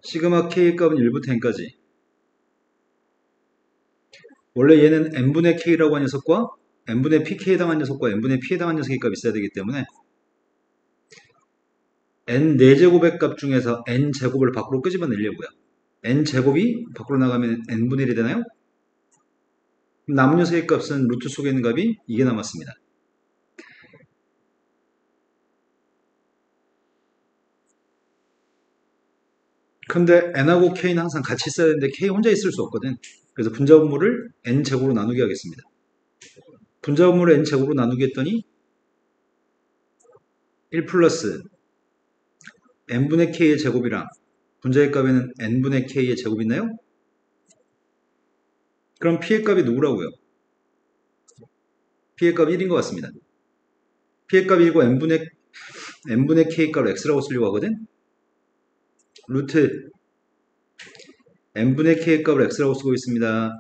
시그마 K의 값은 1부터 n까지. 원래 얘는 n분의 K라고 한 녀석과 n분의 PK에 해당한 녀석과 n분의 P에 해당한 녀석의 값이 있어야 되기 때문에 n 4제곱의 값 중에서 n제곱을 밖으로 끄집어내려고요. n제곱이 밖으로 나가면 n분의 1이 되나요? 남은 녀석의 값은 루트 속에 있는 값이 이게 남았습니다. 근데 n하고 k는 항상 같이 있어야 되는데 k 혼자 있을 수 없거든. 그래서 분자분모를 n제곱으로 나누게 하겠습니다. 분자분모를 n제곱으로 나누게 했더니 1 플러스 n분의 k의 제곱이랑 분자의 값에는 n분의 k의 제곱이 있나요? 그럼 p의 값이 누구라고요? p의 값이 1인 것 같습니다. p의 값이 1이고 n분의 k 값을 x라고 쓰려고 하거든. 루트 n분의 k의 값을 x라고 쓰고 있습니다.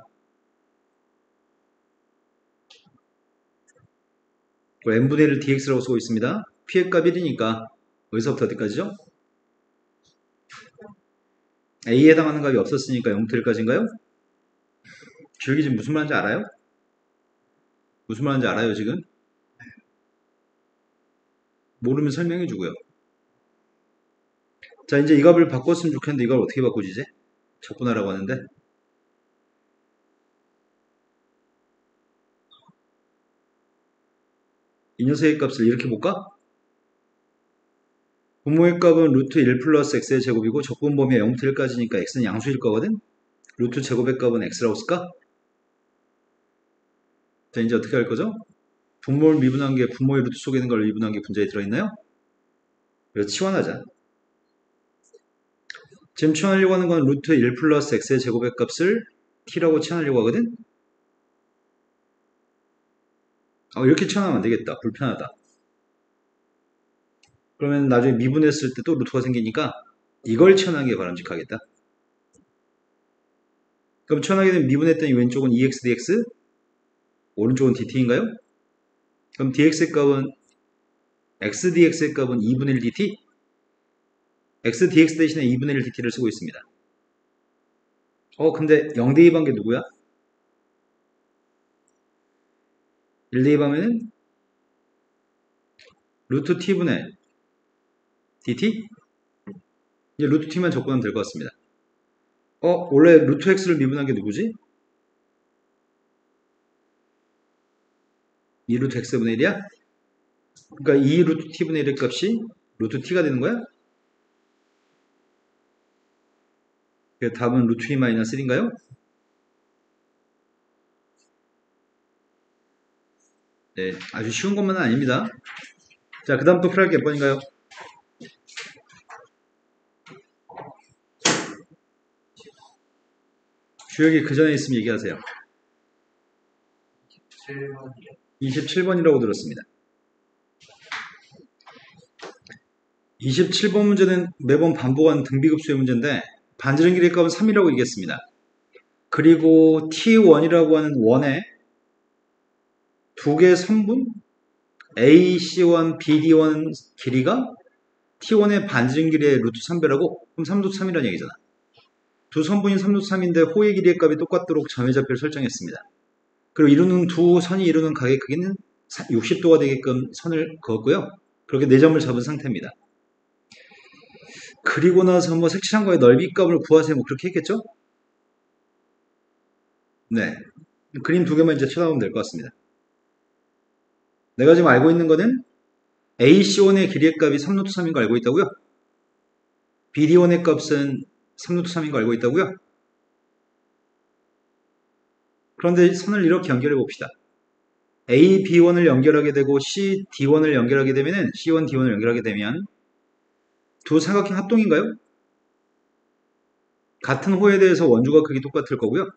n분의 1을 dx라고 쓰고 있습니다. p의 값 1이니까 어디서부터 어디까지죠? a에 해당하는 값이 없었으니까 0부터 1까지인가요? 주역이 지금 무슨 말인지 알아요? 무슨 말인지 알아요 지금? 모르면 설명해 주고요. 자, 이제 이 값을 바꿨으면 좋겠는데 이걸 어떻게 바꾸지 이제? 적분하라고 하는데 이 녀석의 값을 이렇게 볼까? 분모의 값은 루트 1 플러스 x의 제곱이고 적분 범위가 0부터 1까지니까 x는 양수일 거거든? 루트 제곱의 값은 x라고 쓸까? 자, 이제 어떻게 할 거죠? 분모를 미분한 게 분모의 루트 속에 있는 걸 미분한 게 분자에 들어있나요? 그래서 치환하자. 지금 치환하려고 하는 건 루트 1 플러스 x의 제곱의 값을 t라고 치환하려고 하거든? 이렇게 치환하면 안 되겠다. 불편하다. 그러면 나중에 미분했을 때 또 루트가 생기니까 이걸 치환하는 게 바람직하겠다. 그럼 치환하게 되면 미분했더니 왼쪽은 2x dx, 오른쪽은 dt인가요? 그럼 dx의 값은 x dx의 값은 2분의 1 dt? x dx 대신에 2분의 1 dt를 쓰고 있습니다. 근데 0대 2 반게 누구야? 1대 2 반면은 루트 t분의 dt? 이제 루트 t만 적분하면 될 것 같습니다. 원래 루트 x를 미분한 게 누구지? 2 루트 x분의 1이야? 그러니까 2 루트 t분의 1의 값이 루트 t가 되는 거야? 그래서 답은 루트 2 마이너스 1인가요? 네, 아주 쉬운 것만은 아닙니다. 자, 그 다음 또 풀할 게 몇 번인가요? 주역이 그 전에 있으면 얘기하세요. 27번이라고 들었습니다. 27번 문제는 매번 반복하는 등비급수의 문제인데 반지름 길이의 값은 3이라고 얘기했습니다. 그리고 T1이라고 하는 원의 두 개의 선분 AC1, BD1 길이가 T1의 반지름 길이의 루트 3배라고? 그럼 3루트 3이라는 얘기잖아. 두 선분이 3루트 3인데 호의 길이의 값이 똑같도록 점의 좌표를 설정했습니다. 그리고 두 선이 이루는 각의 크기는 60도가 되게끔 선을 그었고요. 그렇게 4점을 잡은 상태입니다. 그리고 나서 뭐 색칠한거의 넓이 값을 구하세요. 뭐 그렇게 했겠죠? 네. 그림 두 개만 이제 쳐다보면 될 것 같습니다. 내가 지금 알고 있는 거는 AC1의 길이의 값이 3루트 3인 거 알고 있다고요? BD1의 값은 3루트 3인 거 알고 있다고요? 그런데 선을 이렇게 연결해 봅시다. A, B1을 연결하게 되고 C, D1을 연결하게 되면은 C1, D1을 연결하게 되면 두 삼각형 합동인가요? 같은 호에 대해서 원주각 크기 똑같을 거고요.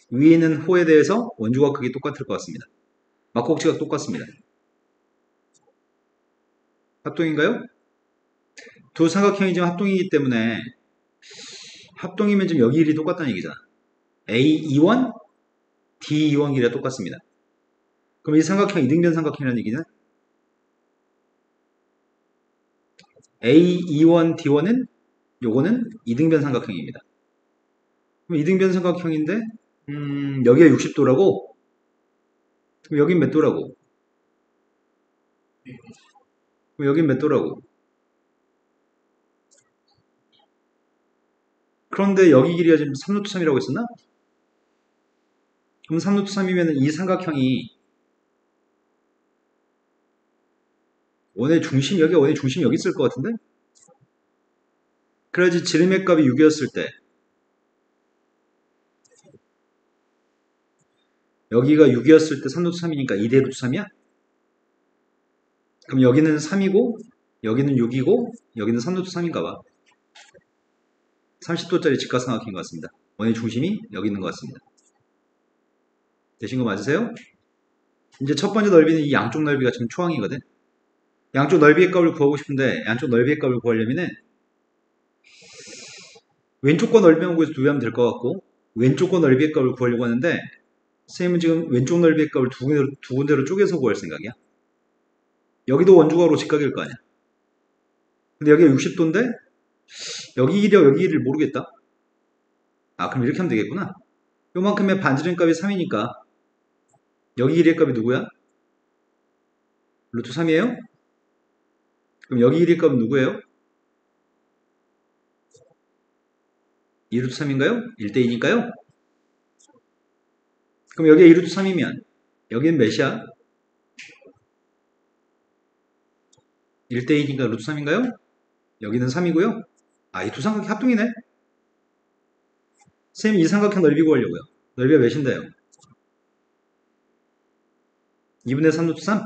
위에 있는 호에 대해서 원주각 크기 똑같을 것 같습니다. 막곡지각 똑같습니다. 합동인가요? 두 삼각형이 지금 합동이기 때문에 합동이면 지금 여기 길이 똑같다는 얘기잖아. A21, D21 길이가 똑같습니다. 그럼 이 삼각형 이등변 삼각형이라는 얘기는 A21, D1은 요거는 이등변 삼각형입니다. 그럼 이등변 삼각형인데 여기가 60도라고? 그럼 여긴 몇 도라고? 그럼 여긴 몇 도라고? 그런데 여기 길이가 지금 3루트 3이라고 했었나? 그럼 3루트 3이면 이 삼각형이 원의 중심, 여기 원의 중심 여기 있을 것 같은데? 그래야지 지름의 값이 6이었을 때 여기가 6이었을 때 3루트 3이니까 2대 루트 3이야? 그럼 여기는 3이고 여기는 6이고 여기는 3루트 3인가 봐. 30도짜리 직각삼각형인 것 같습니다. 원의 중심이 여기 있는 것 같습니다. 되신 거 맞으세요? 이제 첫 번째 넓이는 이 양쪽 넓이가 지금 초항이거든. 양쪽 넓이의 값을 구하고 싶은데 양쪽 넓이의 값을 구하려면은 왼쪽 거 넓이만 구해서 두 배 하면 될 것 같고 왼쪽 거 넓이의 값을 구하려고 하는데 선생님은 지금 왼쪽 넓이의 값을 두 군데로 쪼개서 구할 생각이야. 여기도 원주각으로 직각일 거 아니야. 근데 여기가 60도인데 여기 길이와 여기 길이를 모르겠다. 아 그럼 이렇게 하면 되겠구나. 요만큼의 반지름 값이 3이니까 여기 길이의 값이 누구야? 루트 3이에요? 그럼 여기 길이의 값은 누구예요? 2루트 3인가요? 1대2니까요? 그럼 여기가 2루트 3이면 여기는 몇이야? 1대2니까 루트 3인가요? 여기는 3이고요. 아, 이 두 삼각형 합동이네. 선생님 이 삼각형 넓이 구하려고요. 넓이가 몇인데요? 2분의 3 루트 3?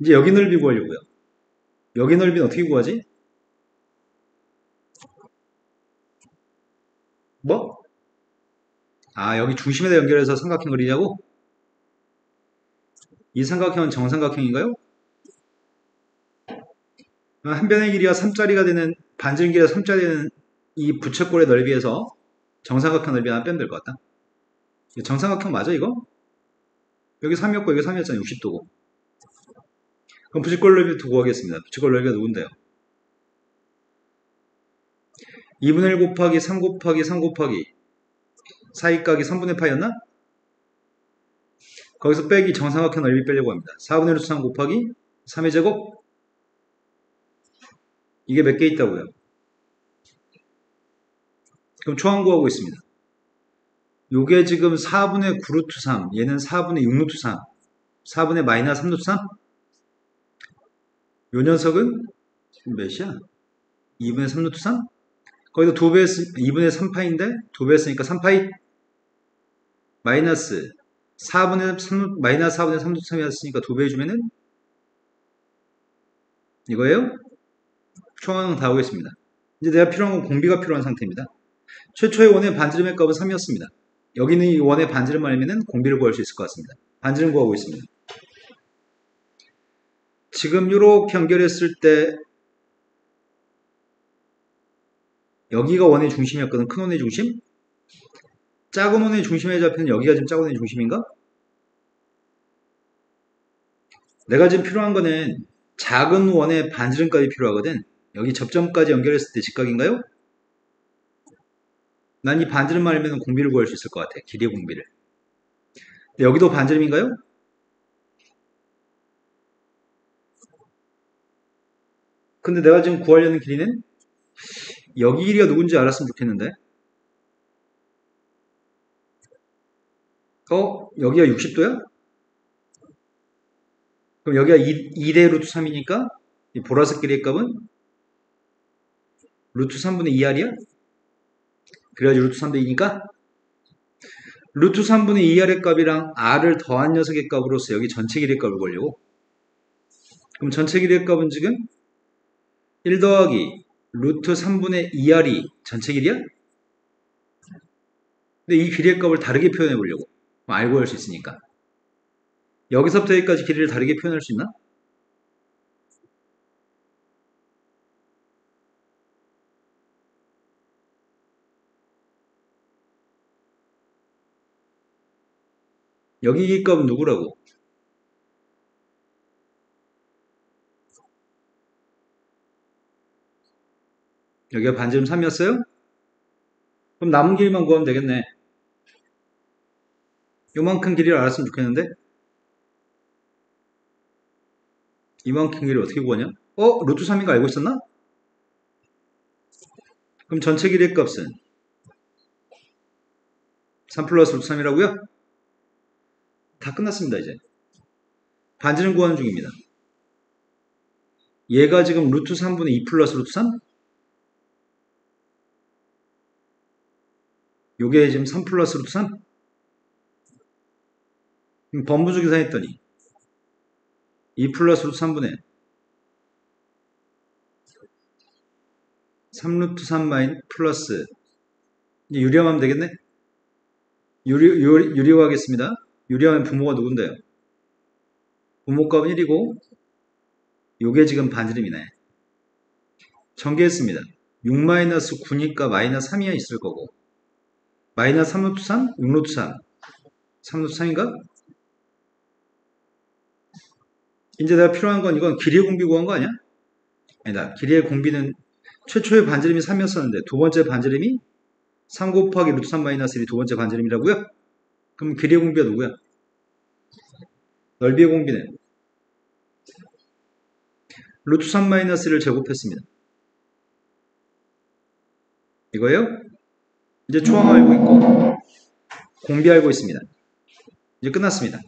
이제 여기 넓이 구하려고요. 여기 넓이는 어떻게 구하지? 뭐? 아, 여기 중심에다 연결해서 삼각형 그리자고? 이 삼각형은 정삼각형인가요? 한 변의 길이가 3짜리가 되는 반지름 길이가 3짜리 되는 이 부채꼴의 넓이에서 정삼각형 넓이 하나 빼면 될 것 같다. 정삼각형 맞아 이거? 여기 3이었고 여기 3이었잖아. 60도고. 그럼 부채꼴 넓이부터 구하겠습니다. 부채꼴 넓이가 누군데요? 2분의 1 곱하기 3 곱하기 3 곱하기 사이각이 3분의 파였나? 거기서 빼기 정삼각형 넓이 빼려고 합니다. 4분의 루트 3 곱하기 3의 제곱 이게 몇 개 있다고요? 그럼 초항 구하고 있습니다. 요게 지금 4분의 9루트 3 얘는 4분의 6루트 3 4분의 마이너스 3루트 3? 요 녀석은 몇이야? 2분의 3루트 3? 거기다 2배 2분의 3파인데 2배 했으니까 3파이 마이너스 4분의 3 마이너스 4분의 3루트 3이었으니까 2배 해주면은 이거예요? 초항 다 하겠습니다. 이제 내가 필요한 건 공비가 필요한 상태입니다. 최초의 원의 반지름의 값은 3이었습니다. 여기는 이 원의 반지름만 알면은 공비를 구할 수 있을 것 같습니다. 반지름 구하고 있습니다. 지금 이렇게 연결했을 때 여기가 원의 중심이었거든. 큰 원의 중심. 작은 원의 중심의 좌표는 여기가 지금 작은 원의 중심인가? 내가 지금 필요한 거는 작은 원의 반지름까지 필요하거든. 여기 접점까지 연결했을 때 직각인가요? 난 이 반지름만 알면 공비를 구할 수 있을 것 같아. 길이의 공비를. 여기도 반지름인가요? 근데 내가 지금 구하려는 길이는 여기 길이가 누군지 알았으면 좋겠는데. 여기가 60도야? 그럼 여기가 2대 루트 3이니까 이 보라색 길이의 값은 루트 3분의 2R이야? 그래야지 루트 3대 2니까 루트 3분의 2R의 값이랑 R을 더한 녀석의 값으로서 여기 전체 길이의 값을 구하려고. 그럼 전체 길이의 값은 지금 1 더하기 루트 3분의 2R이 전체 길이야? 근데 이 길이의 값을 다르게 표현해 보려고. 알고 할 수 있으니까. 여기서부터 여기까지 길이를 다르게 표현할 수 있나? 여기 값은 누구라고? 여기가 반지름 3이었어요? 그럼 남은 길이만 구하면 되겠네. 요만큼 길이를 알았으면 좋겠는데 이만큼 길이 어떻게 구하냐? 루트 3인 거 알고 있었나? 그럼 전체 길이의 값은 3 플러스 루트 3이라고요? 다 끝났습니다. 이제 반지름 구하는 중입니다. 얘가 지금 루트 3분의 2 플러스 루트 3? 요게 지금 3 플러스 루트 3? 번부주 계산했더니 2 플러스 루트 3분의 3 루트 3 마이너스 플러스 이제 유리화하면 되겠네? 유리화하겠습니다. 유리화하면 부모가 누군데요? 부모값은 1이고 요게 지금 반지름이네. 전개했습니다. 6 마이너스 9니까 마이너스 3이야 있을 거고 마이너스 3 루트 3? 6 루트 3 3 루트 3인가? 이제 내가 필요한 건 이건 길이의 공비 구한 거 아니야? 아니다. 길이의 공비는 최초의 반지름이 3이었었는데 두 번째 반지름이 3 곱하기 루트 3 마이너스 1이 두 번째 반지름이라고요? 그럼 길이의 공비가 누구야? 넓이의 공비는 루트 3 마이너스 1을 제곱했습니다. 이거예요? 이제 초항 알고 있고 공비 알고 있습니다. 이제 끝났습니다.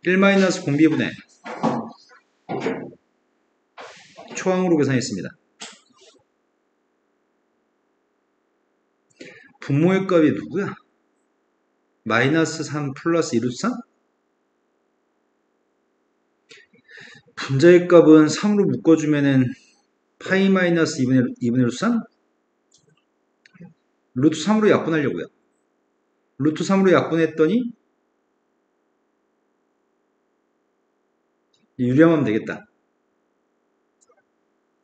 1 마이너스 공비분의 초항으로 계산했습니다. 분모의 값이 누구야? 마이너스 3 플러스 2 루트 3? 분자의 값은 3으로 묶어주면은 파이 마이너스 2분의 루트 3? 루트 3으로 약분하려고요. 루트 3으로 약분했더니 유리화하면 되겠다.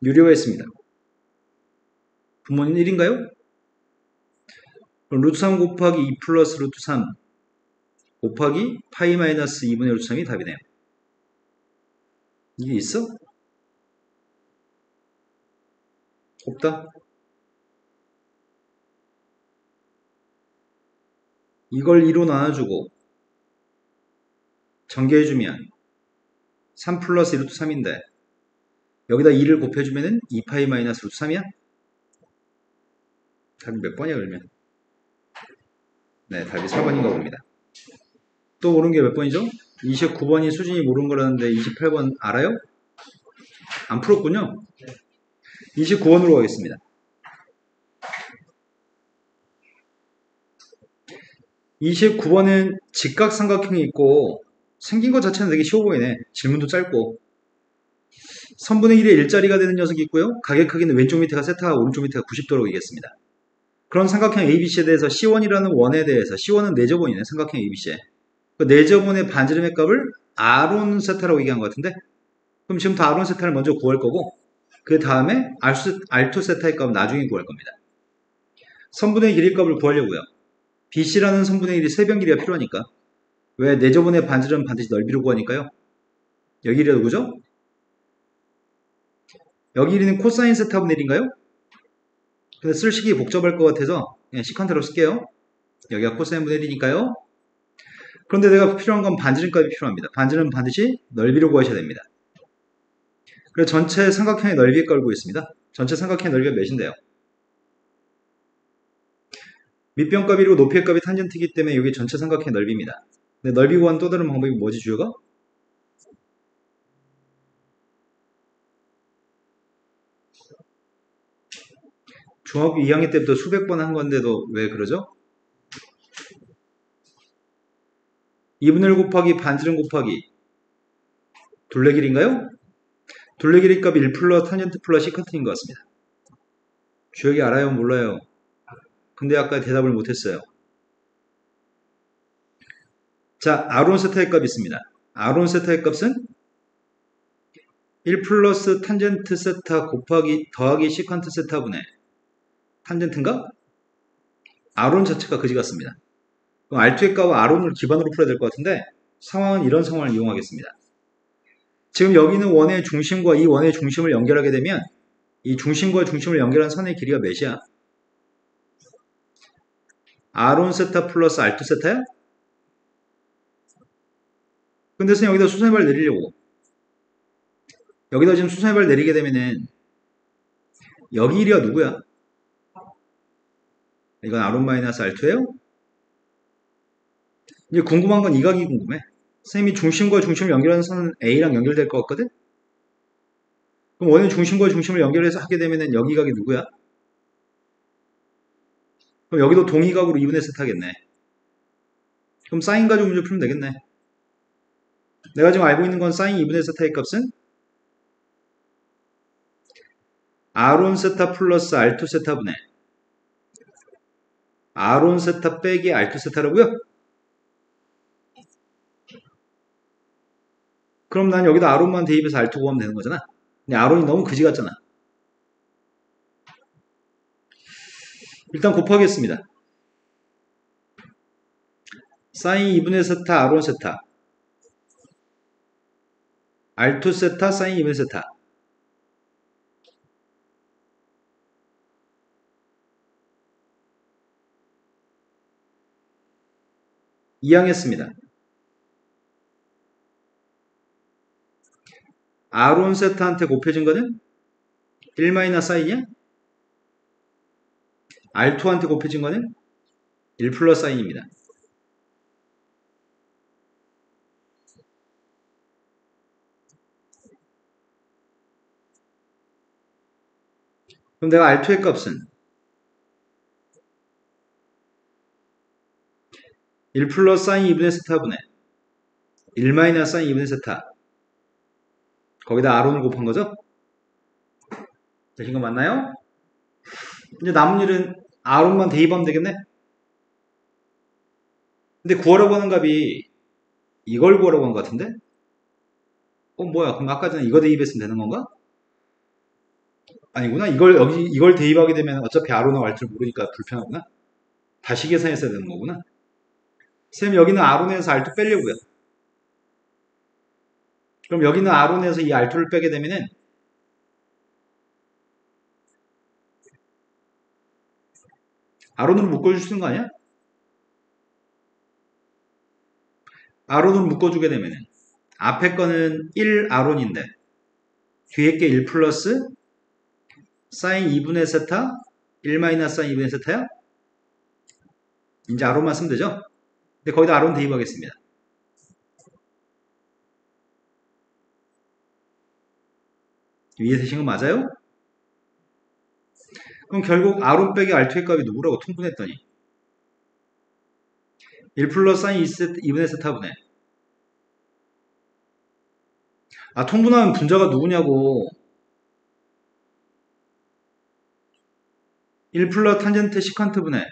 유리화했습니다. 분모는 1인가요? 그럼 루트 3 곱하기 2 플러스 루트 3 곱하기 파이 마이너스 2분의 루트 3이 답이네요. 이게 있어? 없다? 이걸 2로 나눠주고 전개해주면 3 플러스 루트 3인데 여기다 2를 곱해주면 2파이 마이너스 루트 3이야? 답이 몇 번이야 그러면? 네, 답이 4번인가 봅니다. 또 모르는 게 몇 번이죠? 29번이 수진이 모르는 거라는데 28번 알아요? 안 풀었군요. 29번으로 가겠습니다. 29번은 직각삼각형이 있고 생긴 것 자체는 되게 쉬워 보이네. 질문도 짧고 선분의 1의 일자리가 되는 녀석이 있고요. 가격 크기는 왼쪽 밑에가 세타가 오른쪽 밑에가 90도로 이겠습니다. 그런 삼각형 ABC에 대해서 C1이라는 원에 대해서 C1은 4저번이네. 삼각형 ABC에. 그 4저번의 반지름의 값을 R온 세타라고 얘기한 것 같은데 그럼 지금부터 R온 세타를 먼저 구할 거고 그 다음에 R2 세타의 값은 나중에 구할 겁니다. 선분의 길이 값을 구하려고요. BC라는 선분의 1이 세변 길이가 필요하니까 왜 4저번의 반지름은 반드시 넓이로 구하니까요. 여기 1이 누구죠? 여기 1은 코사인 세타분의 1인가요? 근데 쓸 식이 복잡할 것 같아서 그냥 시컨트로 쓸게요. 여기가 코사인 분의 1이니까요. 그런데 내가 필요한 건 반지름 값이 필요합니다. 반지름은 반드시 넓이로 구하셔야 됩니다. 그래서 전체 삼각형의 넓이의 값을 구했습니다. 전체 삼각형의 넓이가 몇인데요? 밑변 값이고 높이의 값이 탄젠트이기 때문에 여기 전체 삼각형의 넓이입니다. 근데 넓이 구하는 또 다른 방법이 뭐지 주요가? 중학교 2학년 때부터 수백 번 한 건데도 왜 그러죠? 2분의 1 곱하기 반지름 곱하기 둘레 길이인가요? 둘레 길이 값이 1 플러스 탄젠트 플러스 시컨트인 것 같습니다. 주역이 알아요? 몰라요? 근데 아까 대답을 못했어요. 자, R온 세타의 값이 있습니다. R온 세타의 값은 1 플러스 탄젠트 세타 곱하기 더하기 시컨트 세타분의 탄젠트인가? R온 자체가 그지 같습니다. 그럼 R2의 값은 R온을 기반으로 풀어야 될 것 같은데 상황은 이런 상황을 이용하겠습니다. 지금 여기는 원의 중심과 이 원의 중심을 연결하게 되면 이 중심과 중심을 연결한 선의 길이가 몇이야? R1 세타 플러스 R2 세타야? 근데 선생님 여기다 수선해발 내리려고. 여기다 지금 수선해발 내리게 되면은 여기 길이가 누구야? 이건 R1 마이너스 R2예요? 이제 궁금한 건 이 각이 궁금해. 선생님이 중심과 중심을 연결하는 선은 A랑 연결될 것 같거든? 그럼 원의 중심과 중심을 연결해서 하게 되면은 여기 각이 누구야? 그럼 여기도 동의각으로 2분의 세타 하겠네. 그럼 사인 가지고 문제 풀면 되겠네. 내가 지금 알고 있는 건 사인 2분의 세타의 값은 R1 세타 플러스 R2 세타분의 R1 세타 빼기 R2 세타라고요? 그럼 난 여기다 R1만 대입해서 R2 구하면 되는 거잖아. 근데 R1이 너무 그지 같잖아. 일단 곱하겠습니다. 사인 2분의 세타 R1 세타 R2 세타 사인 2분의 세타 이항했습니다. R1 세타한테 곱해진 거는 1 마이너스 사인이야? R2한테 곱해진 거는 1 플러스 사인입니다. 그럼 내가 R2의 값은 1 플러스 사인 2분의 세타분의 1 마이너스 사인 2분의 세타 거기다 R1을 곱한 거죠? 되신 거 맞나요? 이제 남은 일은 R1만 대입하면 되겠네? 근데 구하라고 하는 값이 이걸 구하라고 한 것 같은데? 뭐야? 그럼 아까 전에 이거 대입했으면 되는 건가? 아니구나. 이걸 대입하게 되면 어차피 R호나 R를 모르니까 불편하구나. 다시 계산했어야 되는 거구나. 선생님 여기는 R호에서 R2 빼려고요. 그럼 여기는 R호에서 이 R2를 빼게 되면은 R호는 묶어줄 수 있는 거 아니야? R호는 묶어주게 되면은 앞에 거는 1R호인데 뒤에 게 1 플러스 사인 2분의 세타 1 마이너스 사인 2분의 세타야? 이제 R호만 쓰면 되죠? 근데 거기다 R호는 대입하겠습니다. 위에 되신 거 맞아요? 그럼 결국 R1 빼기 R2의 값이 누구라고 통분했더니 1 플러스 사인 2분의 세타분의 통분하면 분자가 누구냐고 1 플러스 탄젠트 시컨트분의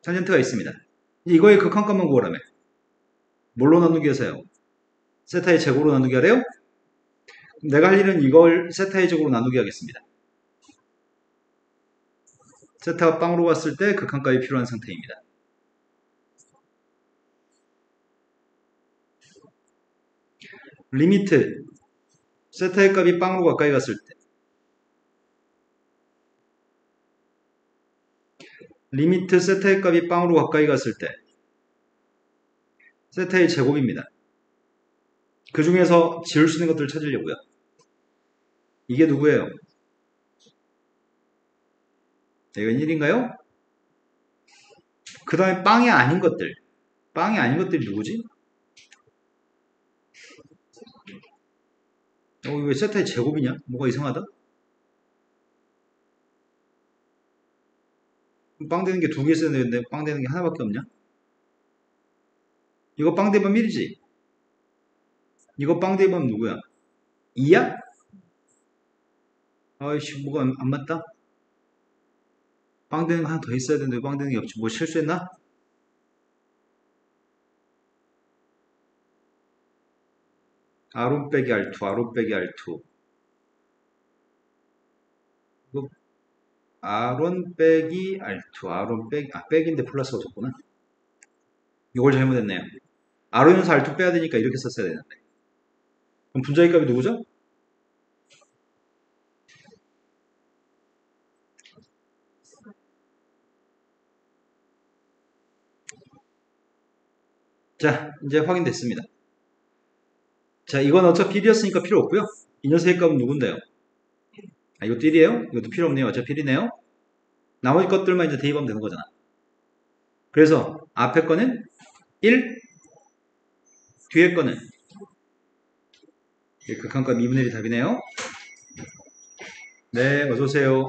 탄젠트가 있습니다. 이거의 극한값만 구하라며. 뭘로 나누기 해서요? 세타의 제곱으로 나누기 하래요? 내가 할 일은 이걸 세타의 제곱으로 나누기 하겠습니다. 세타가 빵으로 갔을 때 극한값이 필요한 상태입니다. 리미트 세타의 값이 빵으로 가까이 갔을 때 리미트 세타의 값이 빵으로 가까이 갔을 때 세타의 제곱입니다. 그 중에서 지울 수 있는 것들을 찾으려고요. 이게 누구예요? 이건 1인가요? 그 다음에 빵이 아닌 것들. 빵이 아닌 것들이 누구지? 이거 왜 세타의 제곱이냐? 뭐가 이상하다? 빵 되는 게 두 개 있어야 되는데 빵 되는 게 하나밖에 없냐? 이거 빵 되면 1이지? 이거 빵 되면 누구야? 2야? 아이씨 뭐가 안 맞다? 빵 되는 거 하나 더 있어야 되는데 빵 되는 게 없지. 뭐 실수했나? R1 빼기 R2, R1 빼기 R2. 이거 R1 빼기 R2, R1 빼기, 빼기인데 플러스가 줬구나. 이걸 잘못했네요. R1에서 R2 빼야 되니까 이렇게 썼어야 되는데. 그럼 분자의 값이 누구죠? 자, 이제 확인됐습니다. 자, 이건 어차피 1이었으니까 필요 없고요. 이 녀석의 값은 누군데요? 아, 이것도 1이에요? 이것도 필요 없네요. 어차피 1이네요. 나머지 것들만 이제 대입하면 되는 거잖아. 그래서 앞에 거는 1, 뒤에 거는 극한값 2분의 1이 답이네요. 네, 어서오세요.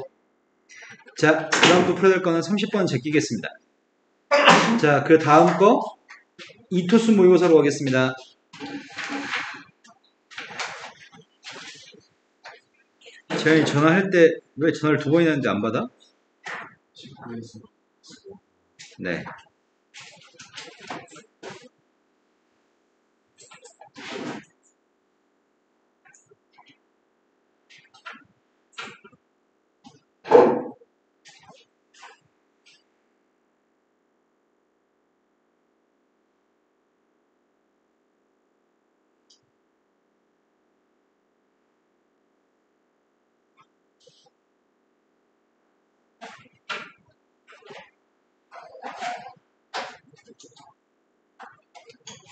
자, 그 다음 또 풀어야 될 거는 30번 제끼겠습니다. 자, 그 다음 거 이투수 모의고사로 가겠습니다. 재현이 전화할 때 왜 전화를 2번이나 했는데 안 받아? 네.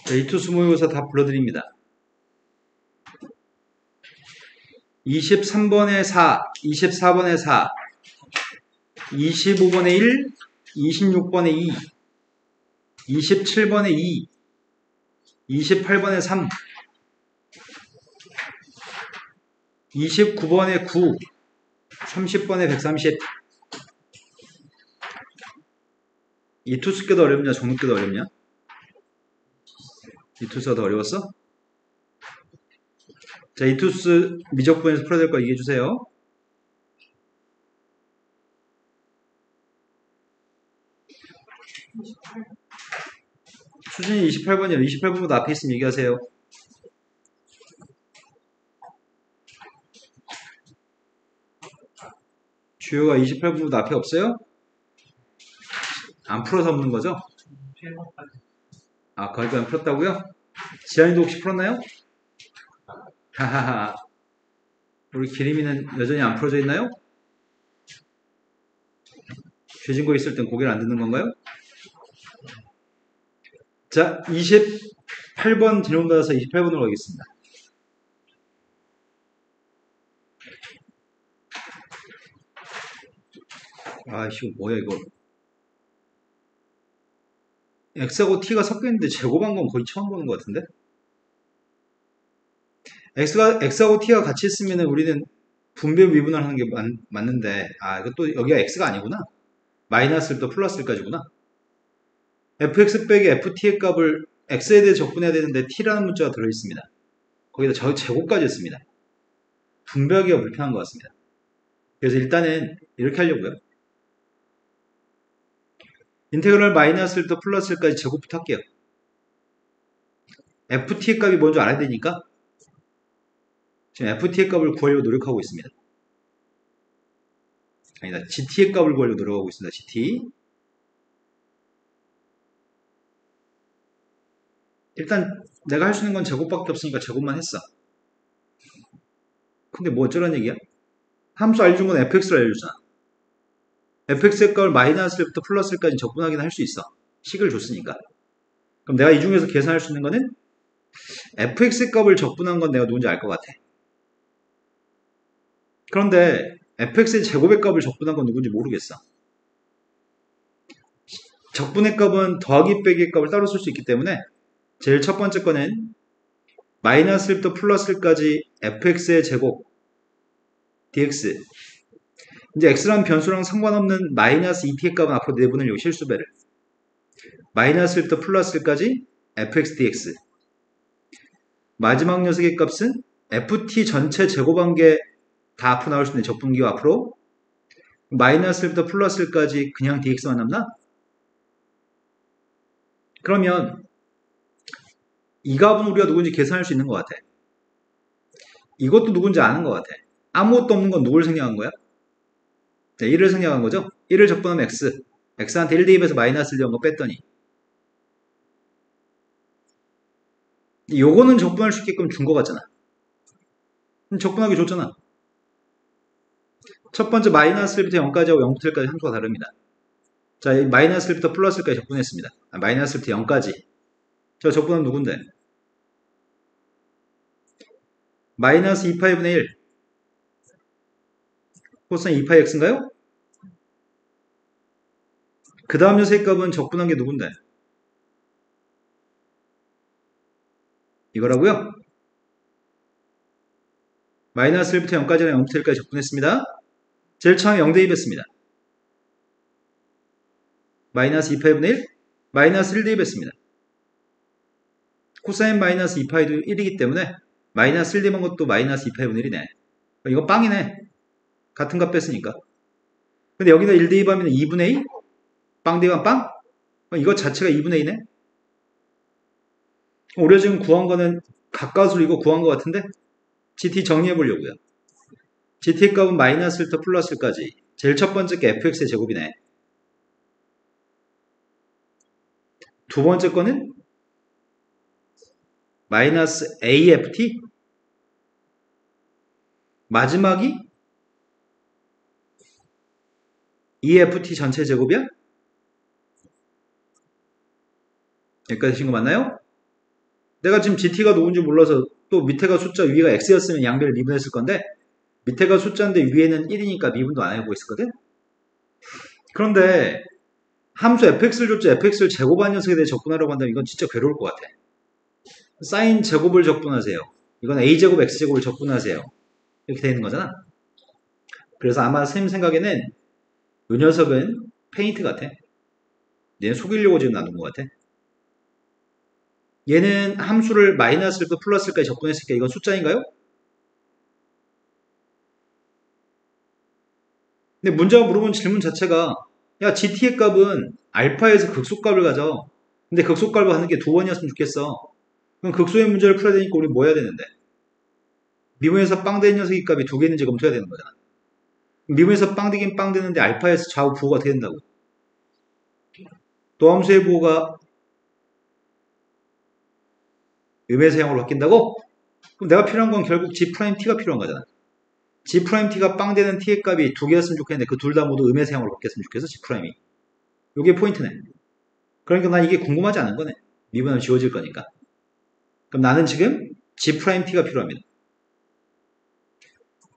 자, 이투수 모의고사 다 불러드립니다. 23번에 4, 24번에 4, 25번에 1, 26번에 2, 27번에 2, 28번에 3, 29번에 9, 30번에 130. 이 투수께도 어렵냐, 정육께도 어렵냐? 이 투수가 더 어려웠어? 자, 이 투수 미적분에서 풀어야 될 거 얘기해 주세요. 수준이 28번이요. 28번보다 앞에 있으면 얘기하세요. 주요가 28번보다 앞에 없어요? 안 풀어서 없는 거죠? 아, 거기까지 안 풀었다고요? 지한이도 혹시 풀었나요? 하하하. 우리 기림이는 여전히 안 풀어져 있나요? 죄진 거 있을 땐 고개를 안 듣는 건가요? 자, 28번 질문 받아서 28번으로 가겠습니다. 아이씨, 뭐야 이거. X하고 T가 섞여있는데 제곱한 건 거의 처음 보는 것 같은데? X하고 T가 같이 있으면 우리는 분배 미분을 하는 게 맞는데, 아, 이것도 여기가 X가 아니구나. 마이너스를 또 플러스까지구나. fx 빼기 ft의 값을 x에 대해 적분해야 되는데 t라는 문자가 들어있습니다. 거기다 제곱까지 했습니다. 분배하기가 불편한 것 같습니다. 그래서 일단은 이렇게 하려고요. 인테그럴 마이너스를 또 플러스까지 제곱부터 할게요. ft의 값이 뭔지 알아야 되니까 지금 ft의 값을 구하려고 노력하고 있습니다. 아니다, gt의 값을 구하려고 노력하고 있습니다. gt. 일단 내가 할 수 있는 건 제곱밖에 없으니까 제곱만 했어. 근데 뭐 어쩌라는 얘기야? 함수 알려준 건 fx를 알려줬잖아. fx의 값을 마이너스부터 플러스까지 적분하기는 할 수 있어. 식을 줬으니까. 그럼 내가 이 중에서 계산할 수 있는 거는 fx의 값을 적분한 건 내가 누군지 알 것 같아. 그런데 fx의 제곱의 값을 적분한 건 누군지 모르겠어. 적분의 값은 더하기 빼기의 값을 따로 쓸 수 있기 때문에 제일 첫 번째 거는 마이너스부터 플러스까지 fx의 제곱 dx. 이제 x라는 변수랑 상관없는 마이너스 2t의 값은 앞으로 내분을 요 실수배를. 마이너스부터 플러스까지 fx dx. 마지막 녀석의 값은 ft 전체 제곱한 게 다 앞으로 나올 수 있는 적분기가 앞으로 마이너스부터 플러스까지 그냥 dx만 남나? 그러면 이 값은 우리가 누군지 계산할 수 있는 것 같아. 이것도 누군지 아는 것 같아. 아무것도 없는 건 누굴 생략한 거야? 네, 1을 생략한 거죠? 1을 적분하면 x. x한테 1 대입해서 마이너스를 넣은 거 뺐더니 요거는 적분할 수 있게끔 준 거 같잖아. 적분하기 좋잖아. 첫 번째 마이너스1부터 0까지하고 0부터 1까지 함수가 다릅니다. 자, 마이너스1부터 플러스까지 적분했습니다. 마이너스1부터 0까지. 자, 적분하면 누군데? 마이너스 2파이분의 1 코사인 2파이 x인가요? 그 다음 녀석의 값은 적분한 게 누군데? 이거라고요? 마이너스 1부터 0까지랑 0부터 1까지 적분했습니다. 제일 처음에 0 대입했습니다. 마이너스 2파이분의 1 마이너스 1 대입했습니다. 코사인 마이너스 2파이도 1이기 때문에 마이너스 1 대입한 것도 마이너스 2파이분의 1이네. 이거 빵이네. 같은 값 뺐으니까. 근데 여기다 1 대입하면 2분의 2? 빵 대입하면 빵? 이거 자체가 2분의 2네. 우리가 지금 구한 거는 가까스로 이거 구한 것 같은데 GT 정리해 보려고요. GT의 값은 마이너스 1부터 플러스 1까지. 제일 첫 번째 게 fx의 제곱이네. 두 번째 거는 마이너스 AFT. 마지막이 EFT 전체 제곱이야? 여기까지 하신 거 맞나요? 내가 지금 GT가 누군지 몰라서 또 밑에가 숫자 위가 X였으면 양배를 미분했을 건데 밑에가 숫자인데 위에는 1이니까 미분도 안 하고 있었거든? 그런데 함수 fx를 줬죠. fx를 제곱한 녀석에 대해 적분하려고 한다면 이건 진짜 괴로울 것 같아. 사인 제곱을 적분하세요. 이건 a제곱 x제곱을 적분하세요. 이렇게 되어 있는 거잖아. 그래서 아마 선생님 생각에는 이 녀석은 페인트 같아. 얘는 속이려고 지금 나눈 것 같아. 얘는 함수를 마이너스 1부터 플러스 1까지 적분했으니까 이건 숫자인가요? 근데 문제가 물어본 질문 자체가 야 GT의 값은 알파에서 극소값을 가져. 근데 극소값을 하는 게 두 번이었으면 좋겠어. 그럼 극소의 문제를 풀어야 되니까 우리 뭐 해야 되는데? 미분에서 빵 되는 녀석의 값이 두 개 있는지 검토해야 되는 거잖아. 미분에서 빵 되긴 빵 되는데 알파에서 좌우 부호가 어떻게 된다고? 도함수의 부호가 음의사형으로 바뀐다고? 그럼 내가 필요한 건 결국 G'T가 필요한 거잖아. G'T가 빵 되는 T의 값이 두 개였으면 좋겠는데 그 둘 다 모두 음의사형으로 바뀌었으면 좋겠어 G'이. 요게 포인트네. 그러니까 난 이게 궁금하지 않은 거네. 미분은 지워질 거니까. 그럼 나는 지금 G'T가 필요합니다.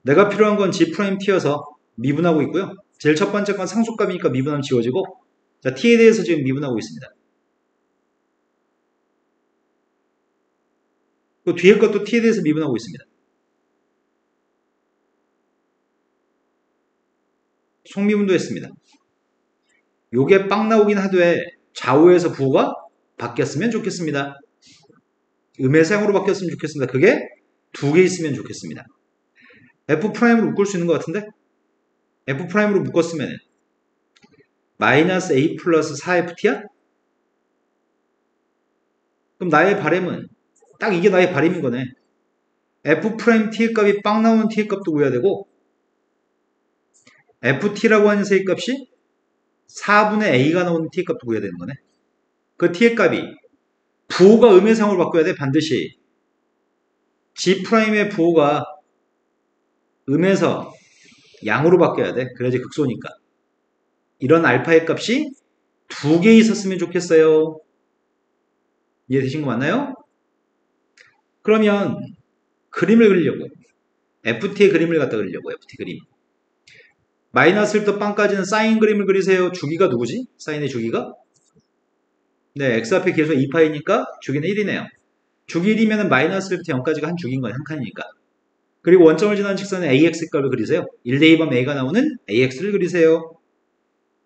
내가 필요한 건 G'T여서 미분하고 있고요. 제일 첫 번째 건 상수값이니까 미분하면 지워지고 자, T에 대해서 지금 미분하고 있습니다. 그 뒤에 것도 T에 대해서 미분하고 있습니다. 속미분도 했습니다. 요게 빵 나오긴 하되 좌우에서 부호가 바뀌었으면 좋겠습니다. 음의사형으로 바뀌었으면 좋겠습니다. 그게 두 개 있으면 좋겠습니다. F'으로 묶을 수 있는 것 같은데 F'으로 묶었으면 마이너스 A 플러스 4FT야? 그럼 나의 바램은 딱 이게 나의 바램인 거네. F'T의 값이 빵 나오는 T의 값도 구해야 되고 FT라고 하는 세의 값이 4분의 A가 나오는 T의 값도 구해야 되는 거네. 그 T의 값이 부호가 음의사형으로 바꿔야 돼. 반드시 G'의 부호가 음에서 양으로 바뀌어야 돼. 그래야지 극소니까. 이런 알파의 값이 두 개 있었으면 좋겠어요. 이해되신 거 맞나요? 그러면 그림을 그리려고 FT의 그림을 갖다 그리려고 FT 그림 마이너스 1부터 빵까지는 사인 그림을 그리세요. 주기가 누구지? 사인의 주기가? 네, x 앞에 계속 2파이니까 주기는 1이네요. 주기 1이면 마이너스 1부터 0까지가 한 주기인 거예요. 한 칸이니까. 그리고 원점을 지나는 직선에 ax 값을 그리세요. 1 대입하면 a가 나오는 ax를 그리세요.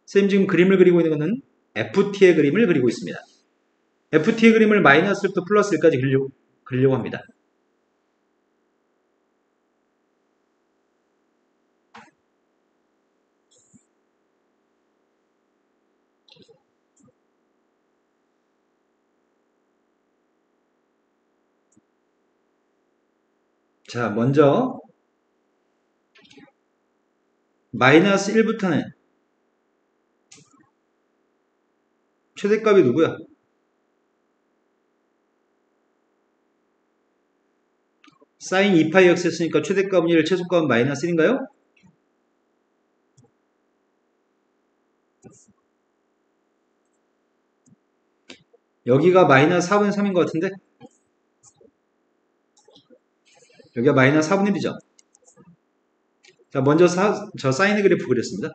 선생님 지금 그림을 그리고 있는 것은 ft의 그림을 그리고 있습니다. ft의 그림을 마이너스 1부터 플러스 1까지 그리려고 합니다. 자, 먼저 마이너스 1부터는 최대값이 누구야? 사인 2파이 x 했으니까 최대값은 1, 최소값은 마이너스 1인가요? 여기가 마이너스 4분의 3인 것 같은데? 여기가 마이너스 4분의 1이죠. 자, 먼저 저 사인 그래프 그렸습니다.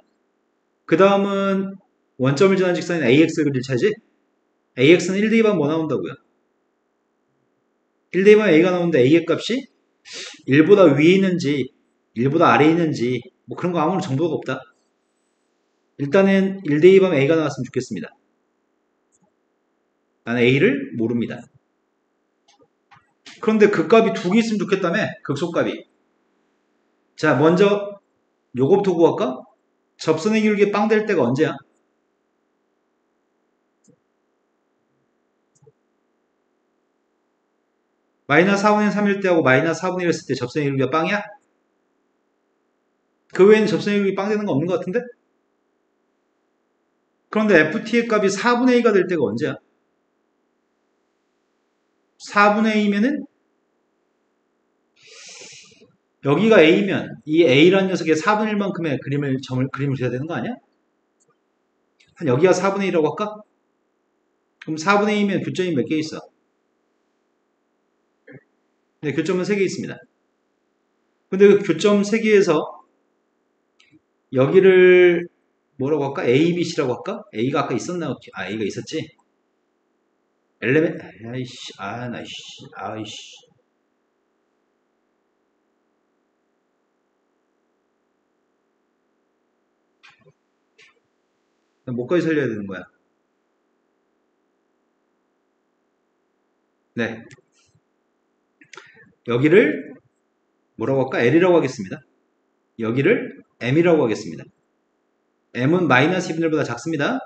그 다음은 원점을 지나는 직선인 AX 그릴 차지? AX는 1 더하기 뭐 나온다고요? 1 더하기 A가 나오는데 A의 값이 1보다 위에 있는지 1보다 아래에 있는지 뭐 그런 거 아무런 정보가 없다. 일단은 1 더하기 A가 나왔으면 좋겠습니다. 나는 A를 모릅니다. 그런데 그 값이 두 개 있으면 좋겠다며? 극소값이. 자, 먼저 요거부터 구할까? 접선의 기울기 빵 될 때가 언제야? 마이너스 4분의 3일 때하고 마이너스 4분의 1 했을 때 접선의 기울기가 빵이야? 그 외에는 접선의 기울기 빵 되는 거 없는 것 같은데? 그런데 FT의 값이 4분의 2가 될 때가 언제야? 4분의 2면은 여기가 A면 이 A라는 녀석의 4분의 1만큼의 그림을 그려야 되는 거 아니야? 한 여기가 4분의 1이라고 할까? 그럼 4분의 2면 교점이 몇 개 있어? 네, 교점은 3개 있습니다. 근데 그 교점 3개에서 여기를 뭐라고 할까? A, B, C라고 할까? A가 아까 있었나? 아, A가 있었지? 아이씨. 뭐까지 살려야 되는 거야? 네. 여기를 뭐라고 할까? L이라고 하겠습니다. 여기를 M이라고 하겠습니다. M은 마이너스 2분의 1보다 작습니다.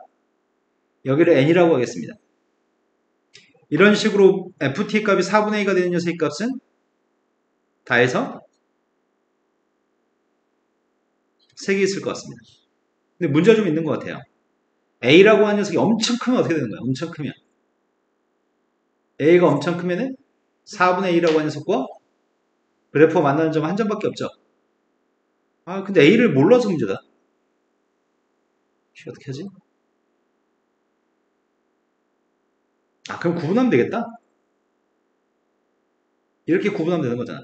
여기를 N이라고 하겠습니다. 이런 식으로 FT 값이 4분의 2가 되는 녀석의 값은 다 해서 3개 있을 것 같습니다. 근데 문제가 좀 있는 것 같아요. A라고 하는 녀석이 엄청 크면 어떻게 되는 거야? 엄청 크면. A가 엄청 크면은 4분의 2라고 하는 녀석과 그래프가 만나는 점 한 점밖에 없죠. 아, 근데 A를 몰라서 문제다. 어떻게 하지? 아, 그럼 구분하면 되겠다. 이렇게 구분하면 되는 거잖아.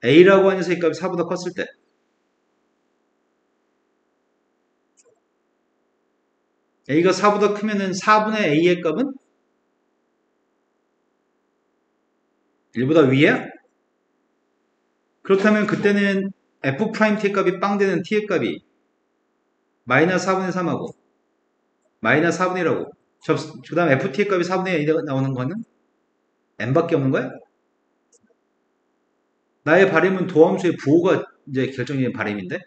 A라고 하는 녀석의 값이 4보다 컸을 때 A가 4보다 크면은 4분의 A의 값은 1보다 위에야? 그렇다면 그때는 F'T의 값이 빵 되는 T의 값이 마이너스 4분의 3하고 마이너스 4분의 1하고 그 다음 FT의 값이 4분의 1이 나오는 거는 N밖에 없는 거야? 나의 바램은 도함수의 부호가 이제 결정적인 바램인데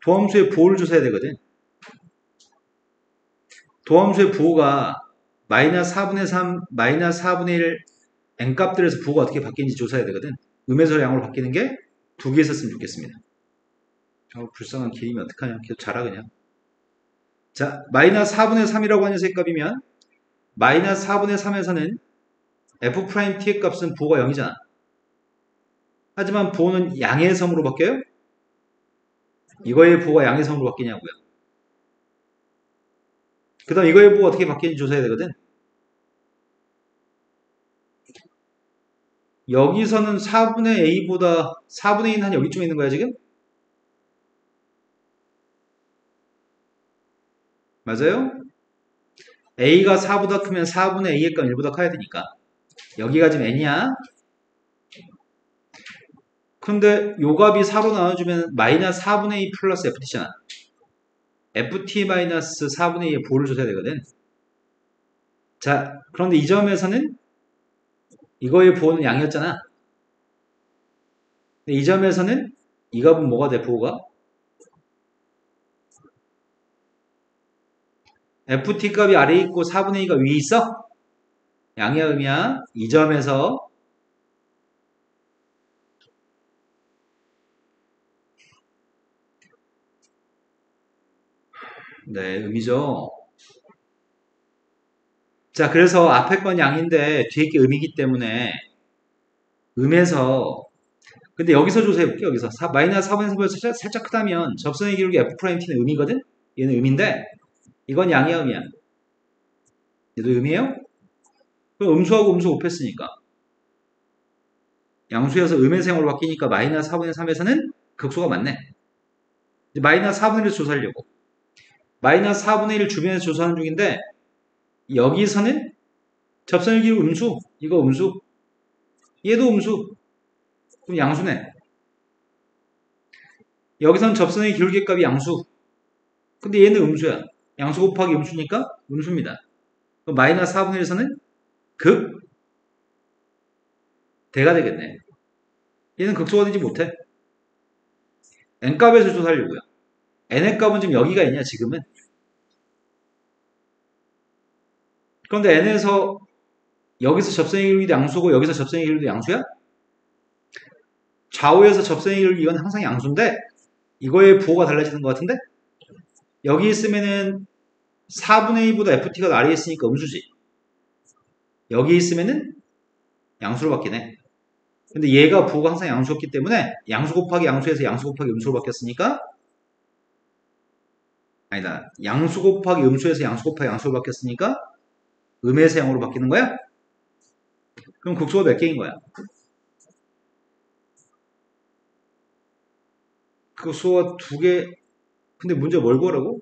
도함수의 부호를 조사해야 되거든. 도함수의 부호가 마이너스 4분의 3, 마이너스 4분의 1 N값들에서 부호가 어떻게 바뀌는지 조사해야 되거든. 음에서 양으로 바뀌는 게 두 개 있었으면 좋겠습니다. 불쌍한 개임이 어떡하냐. 계속 자라 그냥. 자, 마이너스 4분의 3이라고 하는 녀석의 값이면 마이너스 4분의 3에서는 F'T의 값은 부호가 0이잖아. 하지만 부호는 양의 섬으로 바뀌어요? 이거의 부호가 양의 섬으로 바뀌냐고요. 그 다음 이거의 부호가 어떻게 바뀌는지 조사해야 되거든. 여기서는 4분의 A보다 4분의 2는 한 여기쯤에 있는 거야 지금? 맞아요? A가 4보다 크면 4분의 A의 값 1보다 커야 되니까 여기가 지금 N이야. 근데 요 값이 4로 나눠주면 마이너스 4분의 2 플러스 FT잖아. FT 마이너스 4분의 2의 부호를 조사해야 되거든. 자, 그런데 이 점에서는 이거의 부호는 양이었잖아. 근데 이 점에서는 이 값은 뭐가 돼, 부호가? FT 값이 아래에 있고 4분의 2가 위에 있어? 양이야, 음이야? 이 점에서 네, 음이죠. 자, 그래서 앞에 건 양인데 뒤에 게 음이기 때문에 음에서 근데 여기서 조사해볼게요. 여기서 마이너스 4분의 3보다 살짝 크다면 접선의 기울기 F'T는 음이거든? 얘는 음인데 이건 양이야, 음이야? 얘도 음이에요? 그럼 음수하고 음수 곱했으니까 양수여서 음의 세형으로 바뀌니까 마이너스 4분의 3에서는 극소가 맞네. 이제 마이너스 4분의 1을 조사하려고. 마이너스 4분의 1 주변에서 조사하는 중인데 여기서는 접선의 길이 음수. 이거 음수. 얘도 음수. 그럼 양수네. 여기선 접선의 기울기값이 양수. 근데 얘는 음수야. 양수 곱하기 음수니까 음수입니다. 그럼 마이너스 4분의 1에서는 극 대가 되겠네. 얘는 극소가 되지 못해. n값에서 조사하려고요. n의 값은 지금 여기가 있냐 지금은. 그런데 n에서 여기서 접선의 기울기도 양수고 여기서 접선의 기울기도 양수야? 좌우에서 접선의 기울기 이건 항상 양수인데 이거의 부호가 달라지는 것 같은데? 여기 있으면은 4분의 2보다 ft가 아래에 있으니까 음수지. 여기 있으면은 양수로 바뀌네. 근데 얘가 부호가 항상 양수였기 때문에 양수 곱하기 양수에서 양수 곱하기 음수로 바뀌었으니까 아니다. 양수 곱하기 음수에서 양수 곱하기 양수로 바뀌었으니까 음에서 양으로 바뀌는 거야? 그럼 극소가 몇 개인 거야? 극소가 두 개. 근데 문제 뭘 구하라고?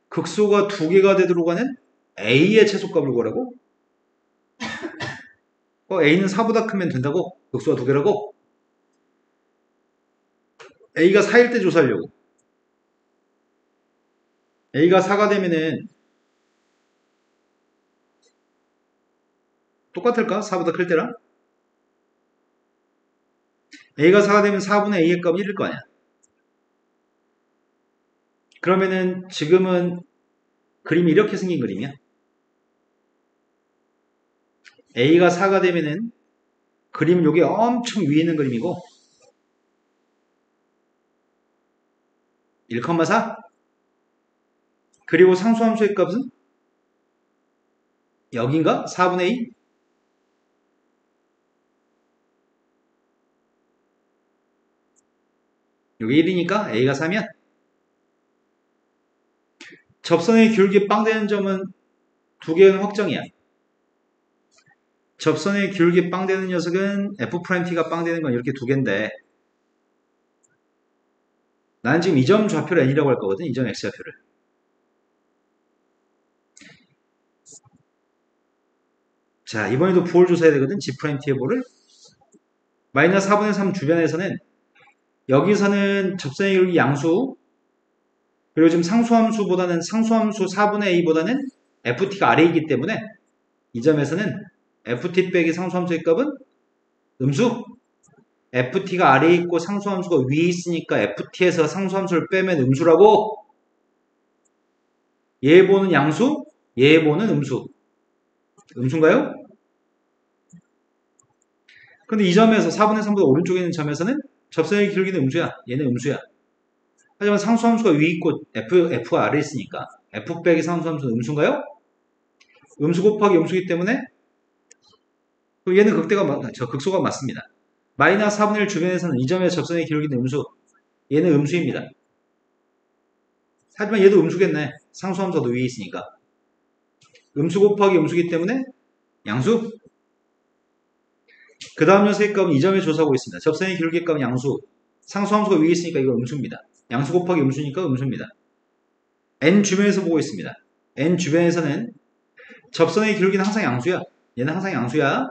극소가 두 개가 되도록 하는 A의 최소값을 구하라고? A는 4보다 크면 된다고? 극소가 두 개라고? A가 4일 때 조사하려고. A가 4가 되면은 똑같을까? 4보다 클 때랑? A가 4가 되면 4분의 A의 값은 1일 거 아니야. 그러면은 지금은 그림이 이렇게 생긴 그림이야. A가 4가 되면은 그림은 여기 엄청 위에 있는 그림이고 1,4 그리고 상수함수의 값은 여긴가? 4분의 2 여기 1이니까 A가 4면 접선의 기울기 빵 되는 점은 두 개는 확정이야. 접선의 기울기 빵 되는 녀석은 F'T가 빵 되는 건 이렇게 두 개인데 나는 지금 이 점 좌표를 N이라고 할 거거든. 이 점 X좌표를. 자, 이번에도 부호를 조사해야 되거든. G'T의 부호를. 마이너스 4분의 3 주변에서는 여기서는 접선의 기울기 양수 그리고 지금 상수함수보다는 상수함수 4분의 A보다는 FT가 아래에 있기 때문에 이 점에서는 FT 빼기 상수함수의 값은 음수. FT가 아래에 있고 상수함수가 위에 있으니까 FT에서 상수함수를 빼면 음수라고. 얘 보는 양수, 얘 보는 음수. 음수인가요? 근데 이 점에서 4분의 3보다 오른쪽에 있는 점에서는 접선의 기울기는 음수야. 얘는 음수야. 하지만 상수함수가 위에 있고 F가 아래에 있으니까 F 빼기 상수함수는 음수인가요? 음수 곱하기 음수이기 때문에 얘는 극소가 맞습니다. 마이너스 4분의 1 주변에서는 이 점의 접선의 기울기는 음수. 얘는 음수입니다. 하지만 얘도 음수겠네. 상수함수가 더 위에 있으니까. 음수 곱하기 음수이기 때문에 양수. 그 다음 녀석의 값은 이 점에 조사하고 있습니다. 접선의 기울기 값은 양수. 상수함수가 위에 있으니까 이거 음수입니다. 양수 곱하기 음수니까 음수입니다. n 주변에서 보고 있습니다. n 주변에서는 접선의 기울기는 항상 양수야. 얘는 항상 양수야.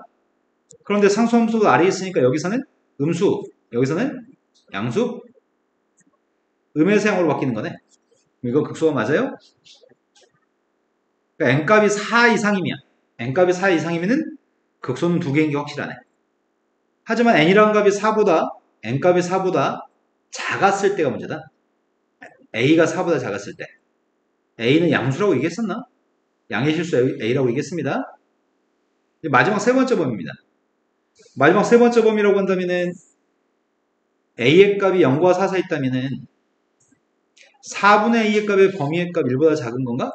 그런데 상수함수가 아래에 있으니까 여기서는 음수, 여기서는 양수, 음에서 양으로 바뀌는 거네. 이거 극소가 맞아요? 그러니까 n값이 4 이상이면 n값이 4 이상이면은 극소는 두 개인 게 확실하네. 하지만 n이라는 값이 4보다 n값이 4보다 작았을 때가 문제다. a가 4보다 작았을 때. a는 양수라고 얘기했었나? 양의 실수 a라고 얘기했습니다. 마지막 세 번째 범위입니다. 마지막 세 번째 범위라고 한다면은 a의 값이 0과 4 사이 있다면은 4분의 a의 값의 범위의 값 1보다 작은 건가?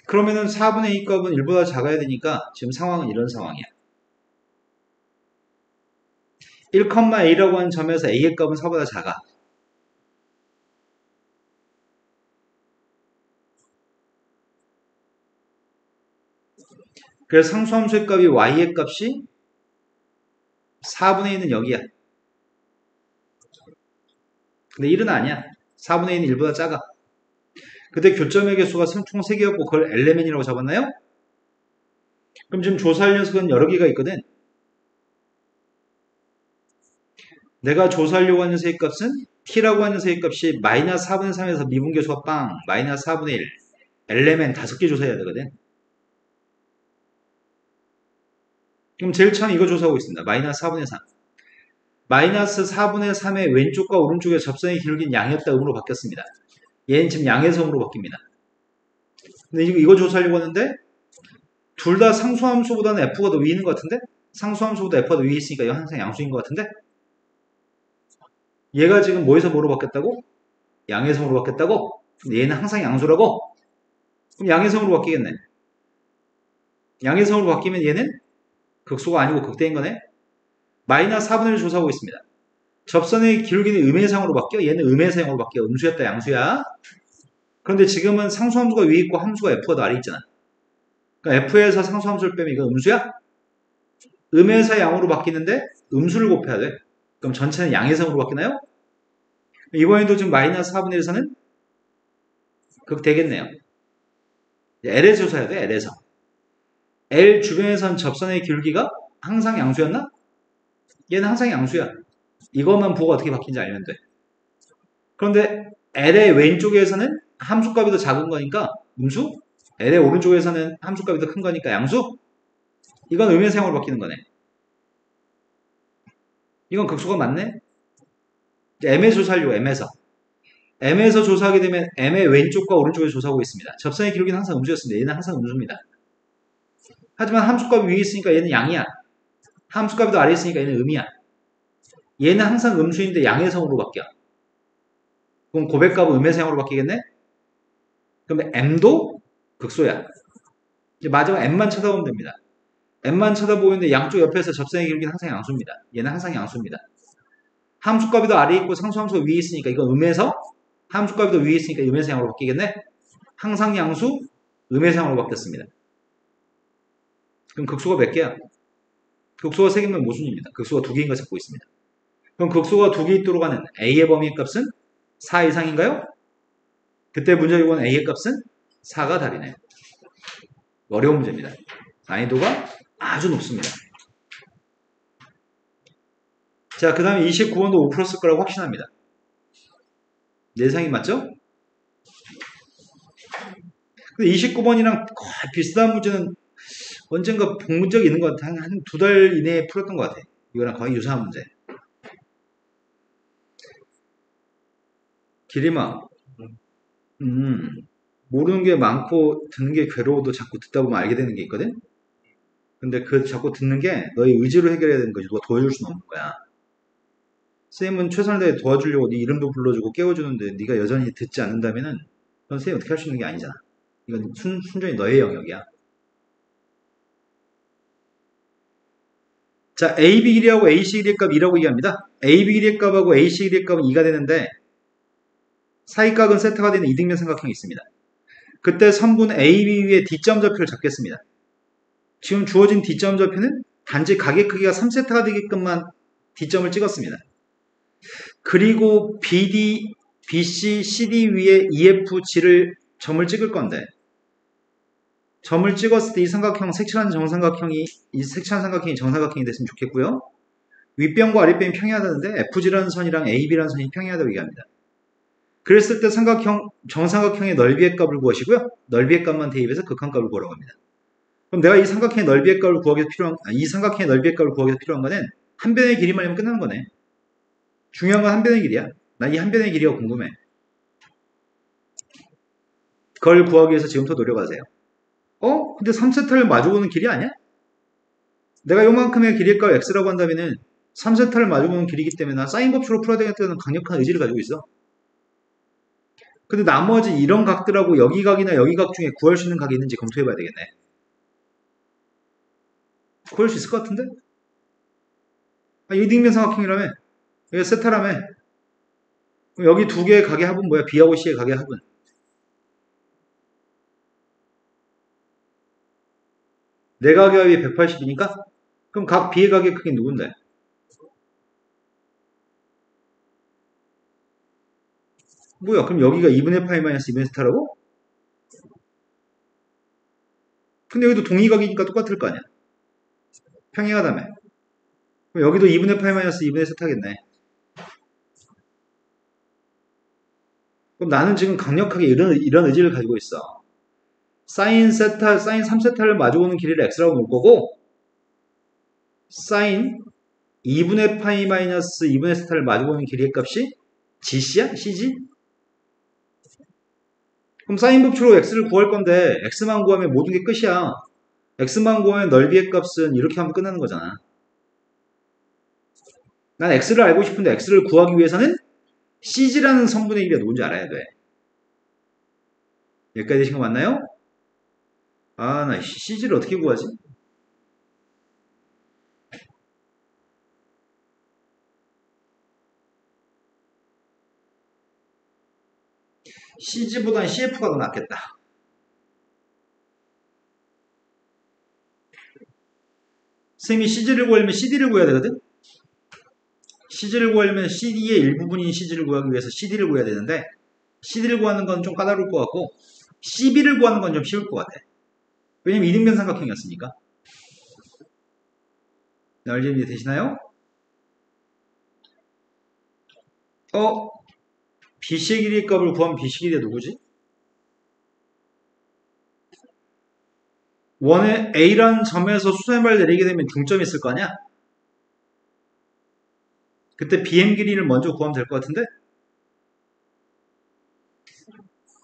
그러면은 4분의 a 값은 1보다 작아야 되니까 지금 상황은 이런 상황이야. 1,a라고 하는 점에서 a의 값은 4보다 작아. 그래서 상수함수의 값이 y의 값이 4분의 1은 여기야. 근데 1은 아니야. 4분의 1은 1보다 작아. 그때 교점의 개수가 총 3개였고 그걸 엘레멘이라고 잡았나요? 그럼 지금 조사할 녀석은 여러 개가 있거든. 내가 조사하려고 하는 녀석의 값은 t라고 하는 녀석의 값이 마이너스 4분의 3에서 미분계수가 빵 마이너스 4분의 1 엘레멘 5개 조사해야 되거든. 그럼 제일 처음 이거 조사하고 있습니다. 마이너스 4분의 3. 마이너스 4분의 3의 왼쪽과 오른쪽의 접선의 기울기는 양이었다 음으로 바뀌었습니다. 얘는 지금 양에서 음으로 바뀝니다. 근데 이거 조사하려고 하는데 둘 다 상수함수보다는 f가 더 위에 있는 것 같은데? 상수함수보다 f가 더 위에 있으니까 이거 항상 양수인 것 같은데? 얘가 지금 뭐에서 뭐로 바뀌었다고? 양에서 음으로 바뀌었다고? 근데 얘는 항상 양수라고? 그럼 양에서 음으로 바뀌겠네. 양에서 음으로 바뀌면 얘는 극소가 아니고 극대인 거네? 마이너스 4분의 1을 조사하고 있습니다. 접선의 기울기는 음해상으로 바뀌어? 얘는 음해상으로 바뀌어. 음수였다 양수야. 그런데 지금은 상수함수가 위에 있고 함수가 f가 더 아래 있잖아. 그러니까 f에서 상수함수를 빼면 이거 음수야? 음에서 양으로 바뀌는데 음수를 곱해야 돼. 그럼 전체는 양해성으로 바뀌나요? 이번에도 지금 마이너스 4분의 1에서는 극되겠네요. L에서 조사해야 돼. L에서. L 주변에선 접선의 기울기가 항상 양수였나? 얘는 항상 양수야. 이것만 보고 어떻게 바뀐지 알면 돼. 그런데 L의 왼쪽에서는 함수값이 더 작은 거니까 음수? L의 오른쪽에서는 함수값이 더 큰 거니까 양수? 이건 음해상으로 바뀌는 거네. 이건 극소가 맞네? M에서 조사하려고 M에서. M에서 조사하게 되면 M의 왼쪽과 오른쪽에서 조사하고 있습니다. 접선의 기울기는 항상 음수였습니다. 얘는 항상 음수입니다. 하지만 함수값이 위에 있으니까 얘는 양이야. 함수값이 더 아래에 있으니까 얘는 음이야. 얘는 항상 음수인데 양의 성으로 바뀌어. 그럼 고백값은 음의 성으로 바뀌겠네? 그럼 M도 극소야. 이제 마지막 M만 쳐다보면 됩니다. M만 쳐다보는데 양쪽 옆에서 접선의 기울기는 항상 양수입니다. 얘는 항상 양수입니다. 함수값이 더 아래에 있고 상수함수가 위에 있으니까 이건 음에서 함수값이 더 위에 있으니까 음의 성으로 바뀌겠네? 항상 양수, 음의 성으로 바뀌었습니다. 그럼 극소가 몇 개야? 극소가 3개면 모순입니다. 극소가 2개인 걸 찾고 있습니다. 그럼 극소가 2개 있도록 하는 A의 범위의 값은 4 이상인가요? 그때 문제 요구하는 A의 값은 4가 답이네요. 어려운 문제입니다. 난이도가 아주 높습니다. 자, 그 다음에 29번도 5 풀었을 거라고 확신합니다. 예상이 맞죠? 근데 29번이랑 거의 비슷한 문제는 언젠가 본 적이 있는 것 같아. 한 2달 이내에 풀었던 것 같아. 이거랑 거의 유사한 문제. 기림아, 모르는 게 많고 듣는 게 괴로워도 자꾸 듣다 보면 알게 되는 게 있거든? 근데 그 자꾸 듣는 게 너의 의지로 해결해야 되는 거지. 누가 도와줄 수는 없는 거야. 선생님은 최선을 다해 도와주려고 네 이름도 불러주고 깨워주는데 네가 여전히 듣지 않는다면은 그건 선생님이 어떻게 할 수 있는 게 아니잖아. 이건 순전히 너의 영역이야. 자, AB 길이하고 AC 길이의 값 2라고 얘기합니다. AB 길이의 값하고 AC 길이의 값은 2가 되는데 사이각은 세타가 되는 이등변 삼각형이 있습니다. 그때 선분 AB 위에 D점 좌표를 잡겠습니다. 지금 주어진 D점 좌표는 단지 각의 크기가 3세타가 되게끔만 D점을 찍었습니다. 그리고 BD, BC, CD 위에 EFG를 점을 찍을 건데 점을 찍었을 때 이 삼각형 색칠한 정삼각형이 이 색칠한 삼각형이 정삼각형이 됐으면 좋겠고요. 윗변과 아랫변이 평행하다는데 FG라는 선이랑 AB라는 선이 평행하다고 얘기합니다. 그랬을 때 삼각형 정삼각형의 넓이의 값을 구하시고요. 넓이의 값만 대입해서 극한값을 구하라고 합니다. 그럼 내가 이 삼각형의 넓이의 값을 구하기 위해서 필요한 이 삼각형의 넓이의 값을 구하기 위해서 필요한 거는 한 변의 길이만 알면 끝나는 거네. 중요한 건 한 변의 길이야. 난 이 한 변의 길이가 궁금해. 그걸 구하기 위해서 지금부터 노력하세요. 근데 3세타를 마주보는 길이 아니야? 내가 요만큼의 길이의 값 x라고 한다면은 3세타를 마주보는 길이기 때문에 난 사인 법칙으로 풀어야 되겠다는 강력한 의지를 가지고 있어. 근데 나머지 이런 각들하고 여기 각이나 여기 각 중에 구할 수 있는 각이 있는지 검토해봐야 되겠네. 구할 수 있을 것 같은데? 이 딩면 삼각형이라며? 여기 세타라며? 여기 두 개의 각의 합은 뭐야? B하고 C의 각의 합은? 내 가격 합이 180이니까 그럼 각 B의 가격 크기 누군데? 뭐야? 그럼 여기가 2분의 파이 마이너스 2분의 세타라고? 근데 여기도 동의각이니까 똑같을 거 아니야? 평행하다며. 그럼 여기도 2분의 파이 마이너스 2분의 세타겠네. 그럼 나는 지금 강력하게 이런 의지를 가지고 있어. 사인 세타, 사인 3세타를 마주보는 길이를 x라고 놓을 거고, 사인 2분의 파이 마이너스 2분의 세타를 마주보는 길이의 값이 gc야? cg? 그럼 사인 법칙으로 x를 구할 건데 x만 구하면 모든 게 끝이야. x만 구하면 넓이의 값은 이렇게 하면 끝나는 거잖아. 난 x를 알고 싶은데 x를 구하기 위해서는 cg라는 성분의 길이가 누군지 알아야 돼. 여기까지 되신 거 맞나요? 아, 나 cg를 어떻게 구하지? cg보단 cf가 더 낫겠다. 선생님이 cg를 구하려면 cd를 구해야 되거든? cg를 구하려면 cd의 일부분인 cg를 구하기 위해서 cd를 구해야 되는데 cd를 구하는 건 좀 까다로울 것 같고 cb를 구하는 건 좀 쉬울 것 같아. 왜냐면 이등변 삼각형이었으니까. 알겠니? 되시나요? BC의 길이의 값을 구하면 BC 길이가 누구지? 원의 A라는 점에서 수소연발 내리게 되면 중점이 있을 거 아니야? 그때 BM 길이를 먼저 구하면 될 것 같은데?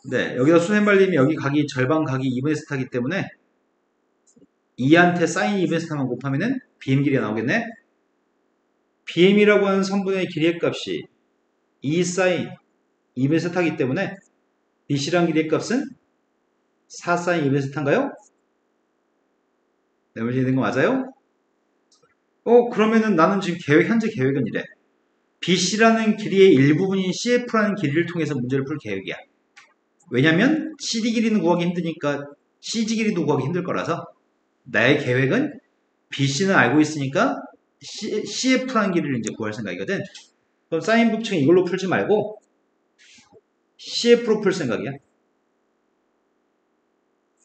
네, 여기다 수소연발림이 여기 각이 절반 각이 2분의 세타기 때문에 2한테 사인 2분의 세타만 곱하면은 BM 길이가 나오겠네? BM이라고 하는 성분의 길이의 값이 2 사인 2분의 세타기 때문에 BC란 길이의 값은 4 사인 2분의 세타인가요? 네, 문제 있는 거 맞아요? 그러면은 나는 지금 현재 계획은 이래. BC라는 길이의 일부분인 CF라는 길이를 통해서 문제를 풀 계획이야. 왜냐면 CD 길이는 구하기 힘드니까 CG 길이도 구하기 힘들 거라서 나의 계획은 BC는 알고 있으니까 CF라는 길이를 이제 구할 생각이거든. 그럼 사인 법칙은 이걸로 풀지 말고 CF로 풀 생각이야.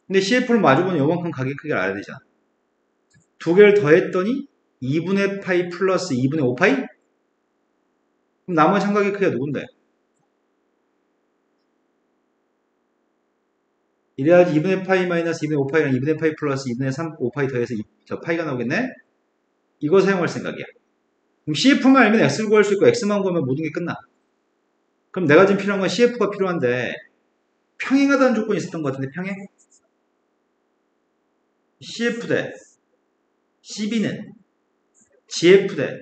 근데 CF를 마주보면 요만큼 가격 크기를 알아야 되잖아. 두 개를 더했더니 2분의 파이 플러스 2분의 5파이? 그럼 나머지 삼각의 크기가 누군데? 이래야지 2분의 파이 마이너스 2분의 5파이랑 2분의 파이 플러스 2분의 3, 5파이 더해서 저 파이가 나오겠네? 이거 사용할 생각이야. 그럼 CF만 알면 X를 구할 수 있고 X만 구하면 모든 게 끝나. 그럼 내가 지금 필요한 건 CF가 필요한데 평행하다는 조건이 있었던 것 같은데 평행? CF 대 CB는 GF 대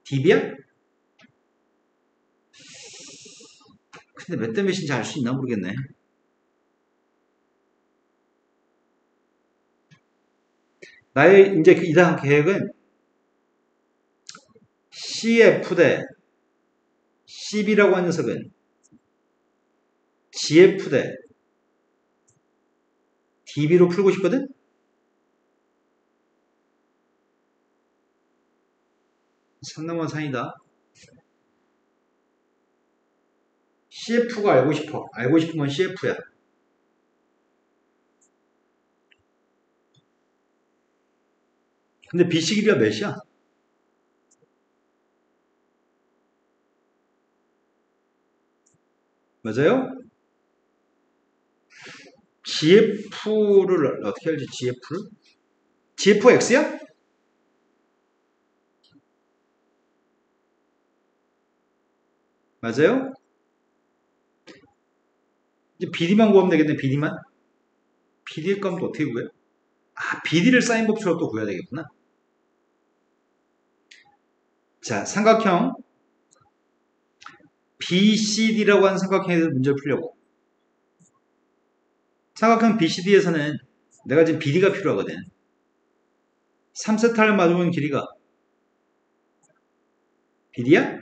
DB야? 근데 몇 대 몇인지 알 수 있나 모르겠네. 나의 이제 이 다음 계획은 CF 대 CB라고 하는 녀석은 GF 대 DB로 풀고 싶거든? 산 넘어 산이다. CF가 알고 싶어. 알고 싶은 건 CF야. 근데 BC 길이가 몇이야? 맞아요? GF를 어떻게 알지? GF를? GFX야? 맞아요? 이제 BD만 구하면 되겠네, BD만? BD의 값은 또 어떻게 구해? BD를 사인 법칙으로 또 구해야 되겠구나. 자, 삼각형 BCD라고 하는 삼각형에 대해서 문제를 풀려고. 삼각형 BCD에서는 내가 지금 BD가 필요하거든. 3세타를 마주보는 길이가 BD야?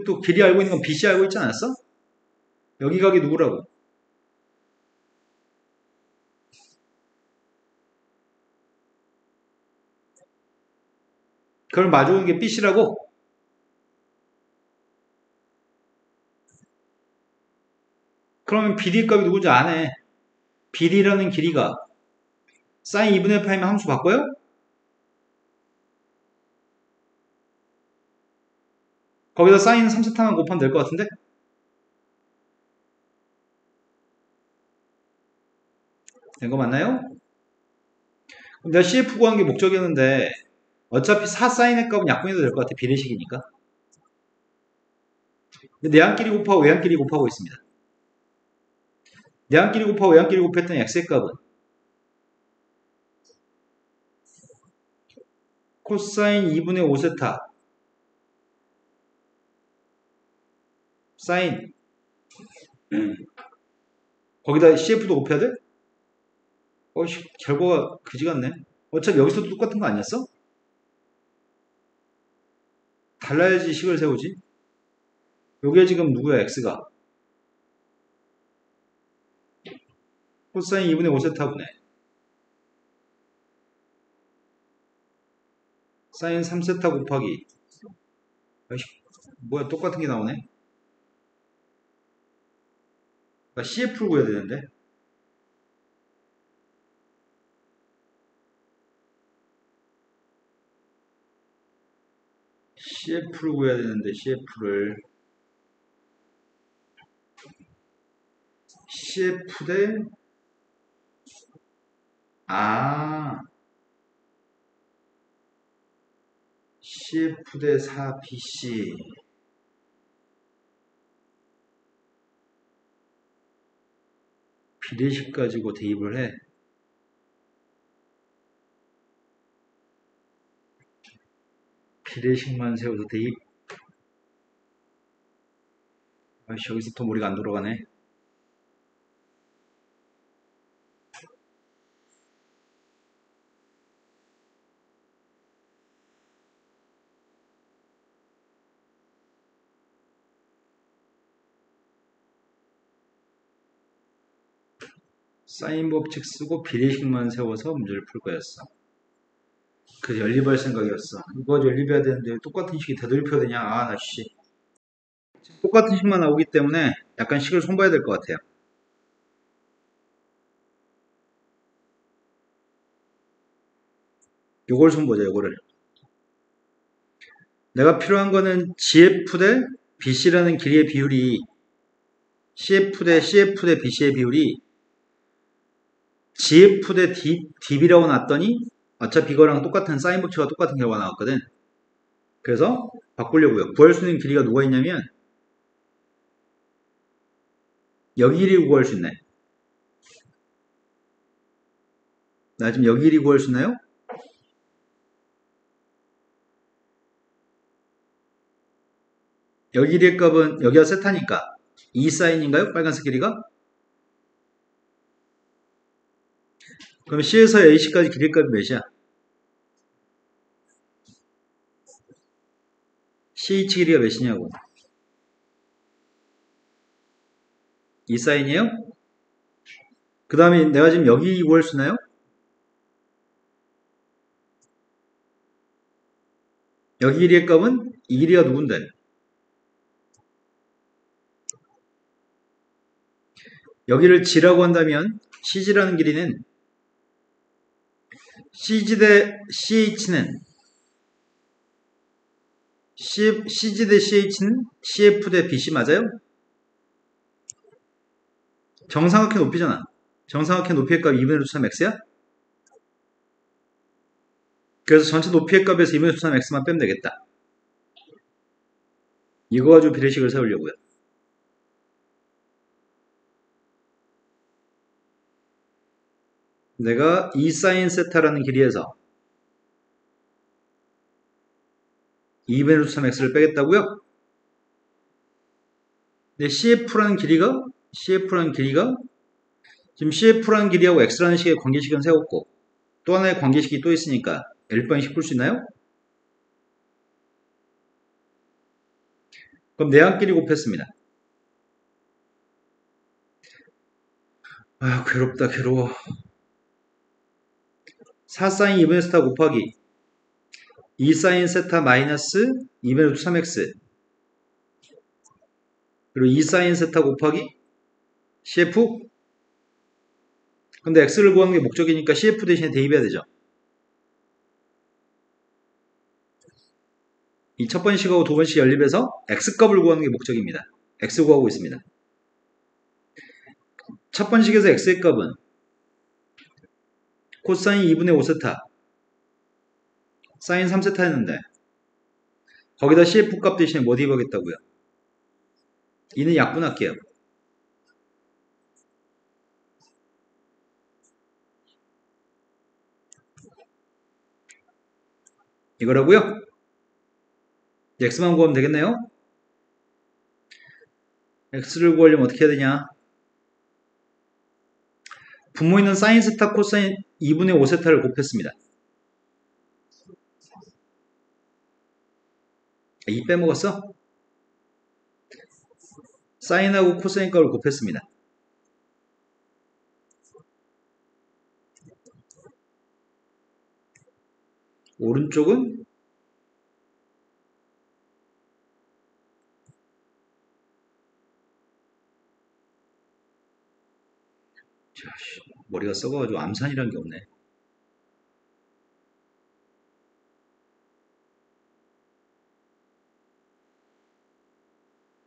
또 길이 알고 있는 건 BC 알고 있지 않았어? 여기 각이 누구라고? 그걸 마주오는 게 빗이라고? 그러면 BD 값이 누군지 아네. BD라는 길이가 사인 2분의 파이면 함수 바꿔요? 거기다 사인 3세타만 곱하면 될 것 같은데? 된 거 맞나요? 그럼 내가 CF 구하는 게 목적이었는데 어차피 4사인의 값은 약분해도 될 것 같아. 비례식이니까. 근데 내항끼리 곱하고 외항끼리 곱하고 있습니다. 내항끼리 곱하고 외항끼리 곱했던 x의 값은 코사인 2분의 5세타 사인 거기다 CF도 곱해야 돼? 결과가 그지 같네. 어차피 여기서도 똑같은 거 아니었어? 달라야지 식을 세우지. 요게 지금 누구야 x가 코사인 2분의 5세타분의 사인 3세타 곱하기 뭐야 똑같은 게 나오네. 나 CF를 구해야 되는데 CF를 구해야 되는데 CF 대 CF 대 4BC 비례식 가지고 대입을 해. 비례식만 세워서 대입. 아이씨, 여기서 또 머리가 안 돌아가네. 사인 법칙 쓰고 비례식만 세워서 문제를 풀 거였어. 그래서 연립할 생각이었어. 이거 연립해야 되는데 똑같은 식이 되돌려야 되냐? 나 씨. 똑같은 식만 나오기 때문에 약간 식을 손봐야 될 것 같아요. 요걸 손보자, 요거를. 내가 필요한 거는 GF 대 BC라는 길이의 비율이 CF 대 BC의 비율이 GF 대 DB라고 놨더니 어차피 이거랑 똑같은 사인 법칙과 똑같은 결과가 나왔거든. 그래서 바꾸려고요. 구할 수 있는 길이가 누가 있냐면 여기 길이 구할 수 있네. 나 지금 여기 길이 구할 수 있나요? 여기 길이의 값은 여기가 세타니까 2사인인가요? 빨간색 길이가? 그럼 C에서 AC까지 길이 값이 몇이야? CH 길이가 몇이냐고. 2사인이에요? 그 다음에 내가 지금 여기 구할 수 있나요? 여기 길이의 값은 이 길이가 누군데? 여기를 G라고 한다면 CG라는 길이는 CG 대 CH는 CG 대 CH는 CF 대 BC 맞아요? 정삼각형 높이잖아. 정삼각형 높이의 값 2분의 루트 3x야? 그래서 전체 높이의 값에서 2분의 루트 3x만 빼면 되겠다. 이거 가지고 비례식을 세우려고요. 내가 2사인 세타라는 길이에서 2분의 루트 3x를 빼겠다고요? 근데 CF라는 길이가 지금 CF라는 길이하고 X라는 식의 관계식은 세웠고 또 하나의 관계식이 또 있으니까 L방식 풀 수 있나요? 그럼 내항끼리 곱했습니다. 괴롭다 괴로워. 4사인 2분의 세타 곱하기 2 사인 세타 마이너스 2분의 루트 3x 그리고 2 사인 세타 곱하기 CF. 근데 x를 구하는 게 목적이니까 CF 대신에 대입해야 되죠. 이 첫 번씩하고 두 번씩 연립해서 x값을 구하는 게 목적입니다. x 구하고 있습니다. 첫 번씩에서 x의 값은 코사인 2분의 5세타 사인 3세타였는데 거기다 CF 값 대신에 뭐 대입하겠다고요? 이는 약분할게요. 이거라고요? x만 구하면 되겠네요. x를 구하려면 어떻게 해야 되냐? 분모 있는 사인 세타 코사인 2분의 5세타를 곱했습니다. 2 빼먹었어? 사인하고 코사인 값을 곱했습니다. 오른쪽은 머리가 썩어가지고 암산이란 게 없네.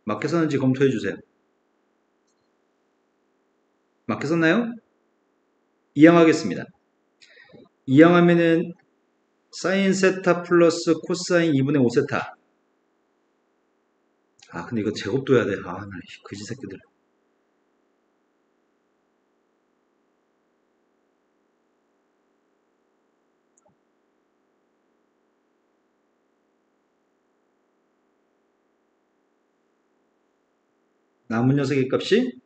맞게 썼는지 검토해 주세요. 맞게 썼나요? 이항하겠습니다. 이항하면은 사인 세타 플러스 코사인 2분의 5세타. 아 근데 이거 제곱도 해야 돼. 아 나 그지 새끼들. 남은 녀석의 값이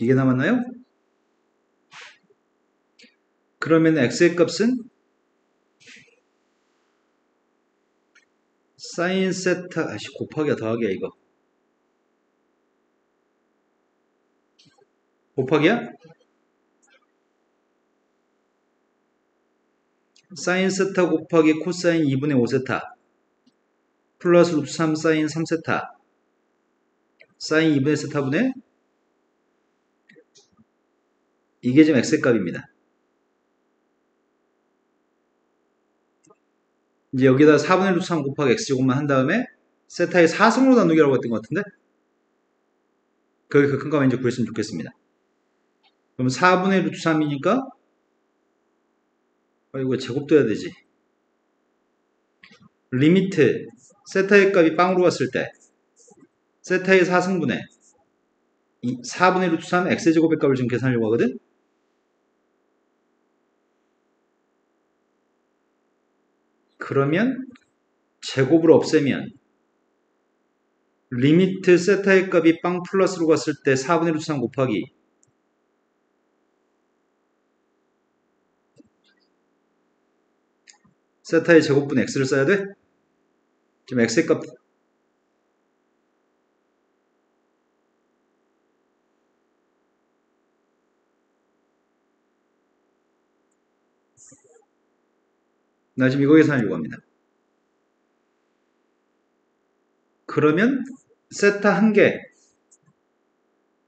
이게 남았나요? 그러면 x의 값은 사인 세타 곱하기야 더하기야 이거 곱하기야? 사인 세타 곱하기 코사인 2분의 5세타 플러스 루트 3 사인 3세타 사인 2분의 세타분의 이게 지금 x의 값입니다. 이제 여기다 4분의 루트 3 곱하기 x제곱만 한 다음에 세타의 4승으로 나누기라고 했던 것 같은데 거기 그 큰 값 이제 구했으면 좋겠습니다. 그럼 4분의 루트 3이니까 이거 제곱도 해야 되지. 리미트 세타의 값이 빵으로 갔을 때 세타의 4승분의 4분의 루트 3 x제곱의 값을 지금 계산하려고 하거든. 그러면 제곱을 없애면 리미트 세타의 값이 빵 플러스로 갔을 때 4분의 루트 3 곱하기 세타의 제곱분 x를 써야 돼? 지금 x의 값 나 지금 이거 계산하려고 합니다. 그러면 세타 1개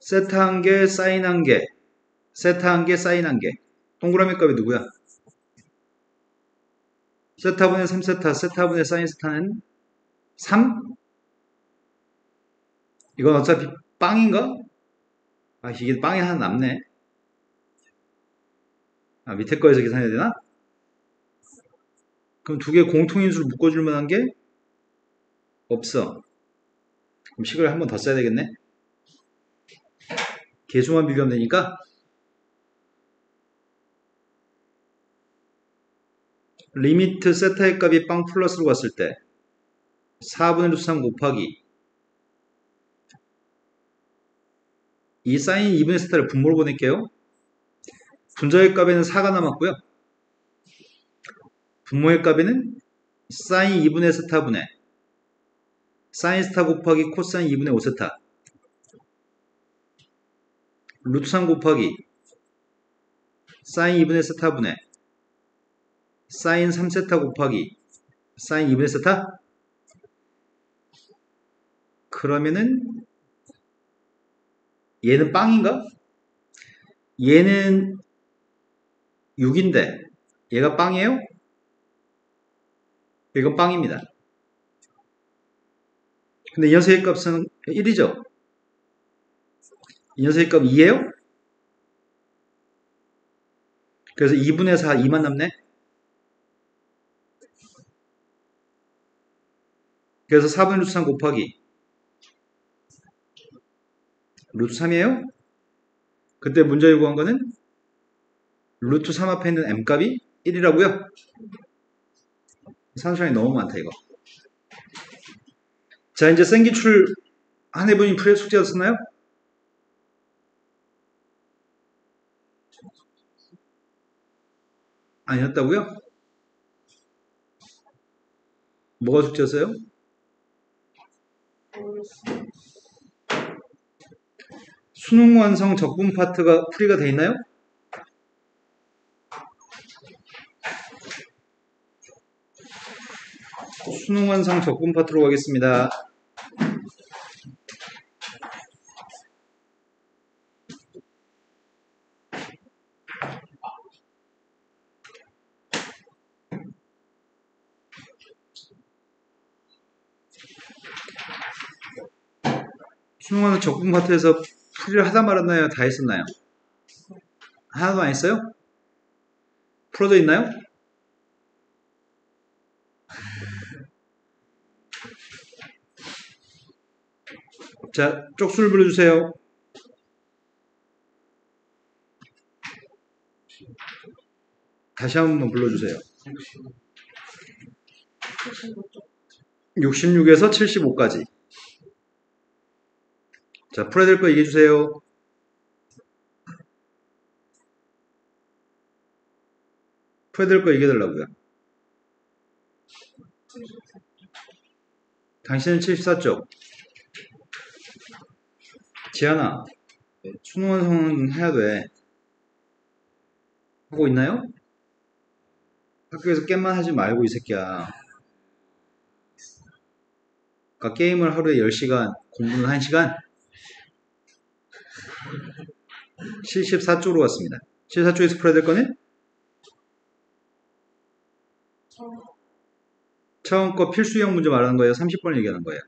세타 1개 사인 1개 세타 1개 사인 1개 동그라미 값이 누구야? 세타분의 3세타 세타분의 사인 세타는 3? 이건 어차피 빵인가? 아 이게 빵이 하나 남네. 아 밑에 거에서 계산해야 되나? 그럼 두 개 공통인수를 묶어줄 만한 게 없어. 그럼 식을 한 번 더 써야 되겠네. 개수만 비교하면 되니까 리미트 세타의 값이 빵 플러스로 갔을 때 4분의 루트 3 곱하기 이 사인 2분의 세타를 분모로 보낼게요. 분자의 값에는 4가 남았고요. 분모의 값에는 사인 2분의 세타분의 사인 세타 곱하기 코사인 2분의 5세타 루트 3 곱하기 사인 2분의 세타분의 사인 3세타 곱하기 사인 2분의 세타? 그러면은 얘는 빵인가? 얘는 6인데 얘가 빵이에요? 이건 빵입니다. 근데 이 녀석의 값은 1이죠? 이 녀석의 값 2예요? 그래서 2분의 4, 2만 남네? 그래서 4분의 루트 3 곱하기 루트 3이에요? 그때 문제 요구한 거는 루트 3 앞에 있는 m값이 1이라고요? 산수량이 너무 많다 이거. 자, 이제 생기출 한 해분이 풀이 숙제 였었나요? 아니었다고요? 뭐가 숙제였어요? 수능 완성 적분 파트가 풀이가 돼 있나요? 수능 완성 적분 파트로 가겠습니다. 수능 완성 적분 파트에서 풀이를 하다 말았나요? 다 했었나요? 하나도 안 했어요? 풀어져 있나요? 자, 쪽수를 불러주세요. 다시 한 번만 불러주세요. 66에서 75까지. 자, 풀어야 될 거 얘기해주세요. 풀어야 될 거 얘기해달라고요. 당신은 74쪽. 지안아, 수능 완성은 해야 돼. 하고 있나요? 학교에서 게임만 하지 말고 이 새끼야. 그러니까 게임을 하루에 10시간, 공부는 1시간? 74쪽으로 갔습니다. 74쪽에서 풀어야 될 거는? 처음 거 필수형 문제 말하는 거예요? 30번을 얘기하는 거예요?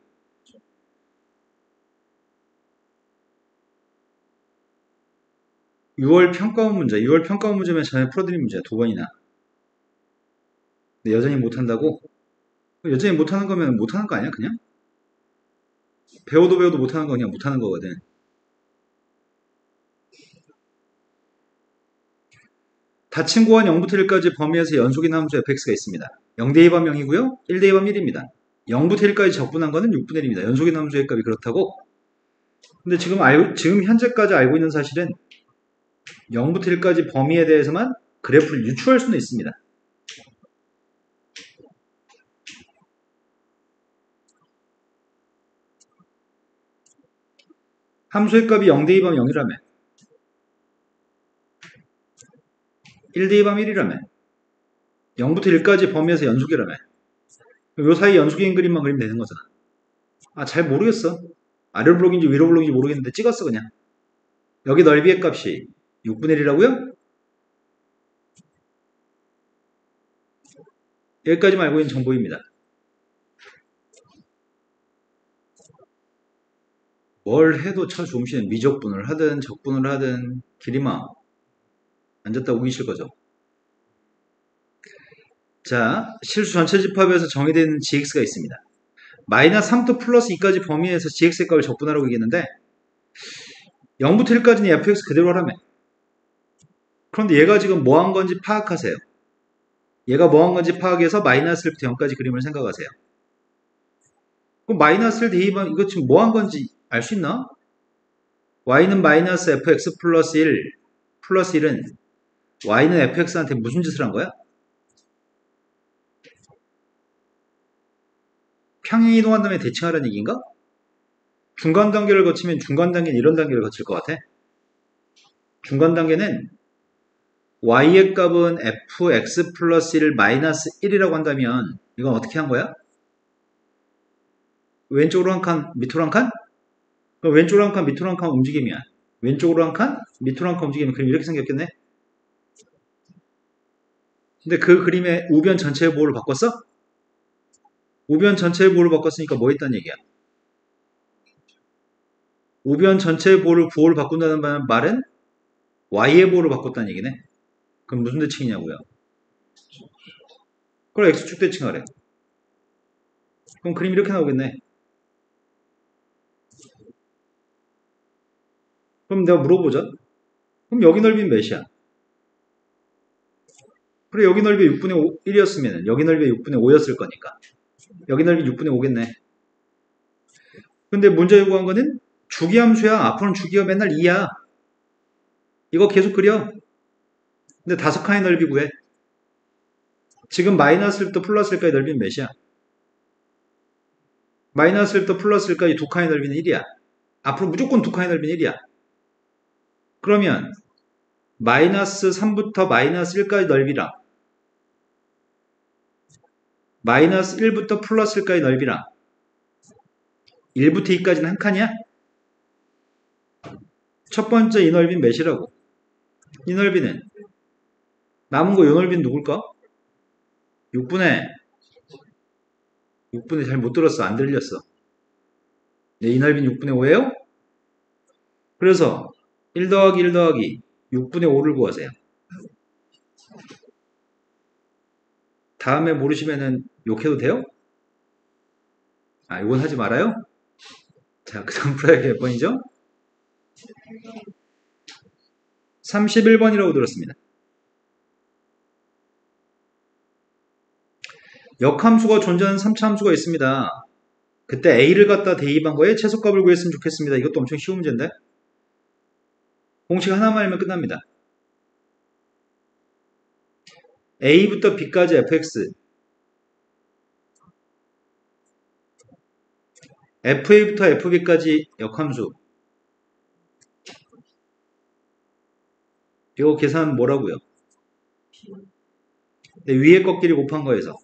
(6월) 평가원 문제. 6월 평가원 문제면 전에 풀어드린 문제야. 2번이나. 근데 여전히 못한다고? 여전히 못하는 거면 못하는 거 아니야 그냥? 배워도 못하는 거 그냥 못하는 거거든. 닫힌 구간 0부터 1까지 범위에서 연속인 함수 fx가 있습니다. 0대2밤 0이고요. 1대2밤 1입니다. 0부터 1까지 적분한 거는 6분의 1입니다. 연속인 함수의 값이 그렇다고? 근데 지금 현재까지 알고 있는 사실은 0부터 1까지 범위에 대해서만 그래프를 유추할 수는 있습니다. 함수의 값이 0대2밤 0이라며 1대2밤 1이라며 0부터 1까지 범위에서 연속이라며 요 사이 연속인 그림만 그리면 되는 거잖아. 아, 잘 모르겠어. 아래로 블록인지 위로 블록인지 모르겠는데 찍었어 그냥. 여기 넓이의 값이 6분의 1이라고요? 여기까지만 알고 있는 정보입니다. 뭘 해도 조금씩은 미적분을 하든 적분을 하든 길이마 앉았다 우기실 거죠. 자, 실수 전체 집합에서 정의된 gx가 있습니다. 마이너스 3부터 플러스 2까지 범위에서 gx의 값을 적분하라고 얘기했는데 0부터 1까지는 fx 그대로 하라며. 그런데 얘가 지금 뭐 한 건지 파악하세요. 얘가 뭐 한 건지 파악해서 마이너스 1부터 0까지 그림을 생각하세요. 그럼 마이너스 1 대입하면 이거 지금 뭐 한 건지 알 수 있나? y는 마이너스 fx 플러스 1 플러스 1은 y는 fx한테 무슨 짓을 한 거야? 평행 이동한 다음에 대칭하라는 얘기인가? 중간 단계를 거치면 중간 단계는 이런 단계를 거칠 것 같아. 중간 단계는 y의 값은 fx 플러스 1 마이너스 1이라고 한다면 이건 어떻게 한 거야? 왼쪽으로 한 칸, 밑으로 한 칸? 그럼 왼쪽으로 한 칸, 밑으로 한 칸 움직임이야. 왼쪽으로 한 칸, 밑으로 한 칸 움직이면 그림 이렇게 생겼겠네? 근데 그 그림의 우변 전체의 보호를 바꿨어? 우변 전체의 보호를 바꿨으니까 뭐 했단 얘기야? 우변 전체의 보호를 바꾼다는 말은 y의 보호를 바꿨다는 얘기네. 그럼 무슨 대칭이냐고요? 그럼 x축 대칭하래. 그럼 그림 이렇게 나오겠네. 그럼 내가 물어보자. 그럼 여기 넓이는 몇이야? 그래, 여기 넓이 6분의 1이었으면 여기 넓이 6분의 5였을 거니까. 여기 넓이 6분의 5겠네. 근데 문제 요구한 거는 주기함수야. 앞으로는 주기가 맨날 2야. 이거 계속 그려. 근데 다섯 칸의 넓이 구해. 지금 마이너스 1부터 플러스 1까지 넓이는 몇이야? 마이너스 1부터 플러스 1까지 두 칸의 넓이는 1이야. 앞으로 무조건 두 칸의 넓이는 1이야. 그러면 마이너스 3부터 마이너스 1까지 넓이랑 마이너스 1부터 플러스 1까지 넓이랑 1부터 2까지는 한 칸이야? 첫 번째 이 넓이는 몇이라고? 이 넓이는 남은 거 이 넓이는 누굴까? 6분의 잘 못 들었어. 안 들렸어. 네, 이 넓이는 6분의 5예요? 그래서 1 더하기 1 더하기 6분의 5를 구하세요. 다음에 모르시면은 욕해도 돼요? 아, 이건 하지 말아요? 자, 그 다음 풀어야 몇 번이죠? 31번이라고 들었습니다. 역함수가 존재하는 3차 함수가 있습니다. 그때 A를 갖다 대입한 거에 최소값을 구했으면 좋겠습니다. 이것도 엄청 쉬운 문제인데? 공식 하나만 알면 끝납니다. A부터 B까지 fx, fa부터 fb까지 역함수. 이거 계산 뭐라고요? 위에 것끼리 곱한 거에서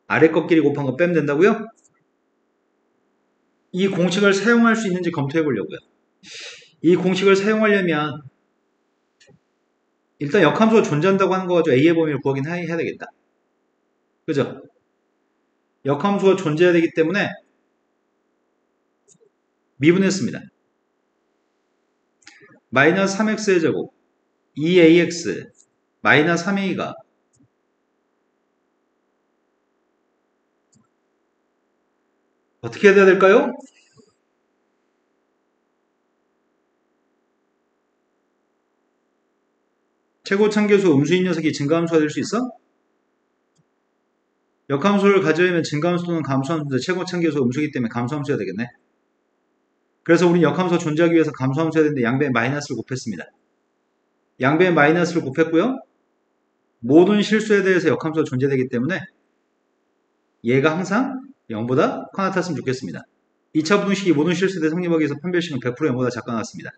아래 것끼리 곱한 거 빼면 된다고요? 이 공식을 사용할 수 있는지 검토해 보려고요. 이 공식을 사용하려면 일단 역함수가 존재한다고 하는 거 가지고 A의 범위를 구하긴 해야 되겠다. 그죠? 역함수가 존재해야 되기 때문에 미분했습니다. 마이너스 3x의 제곱 2ax 마이너스 3a가 어떻게 해야 될까요? 최고참계수 음수인 녀석이 증가함수가 될 수 있어? 역함수를 가져오면 증가함수 또는 감수함수인데 최고참계수 음수이기 때문에 감수함수여야 되겠네. 그래서 우린 역함수가 존재하기 위해서 감수함수여야 되는데 양배에 마이너스를 곱했습니다. 양배에 마이너스를 곱했고요. 모든 실수에 대해서 역함수가 존재되기 때문에 얘가 항상 0보다 커 나타났으면 좋겠습니다. 2차 부등식이 모든 실수에 대해 성립하기 위해서 판별식은 100% 0보다 작가 나왔습니다.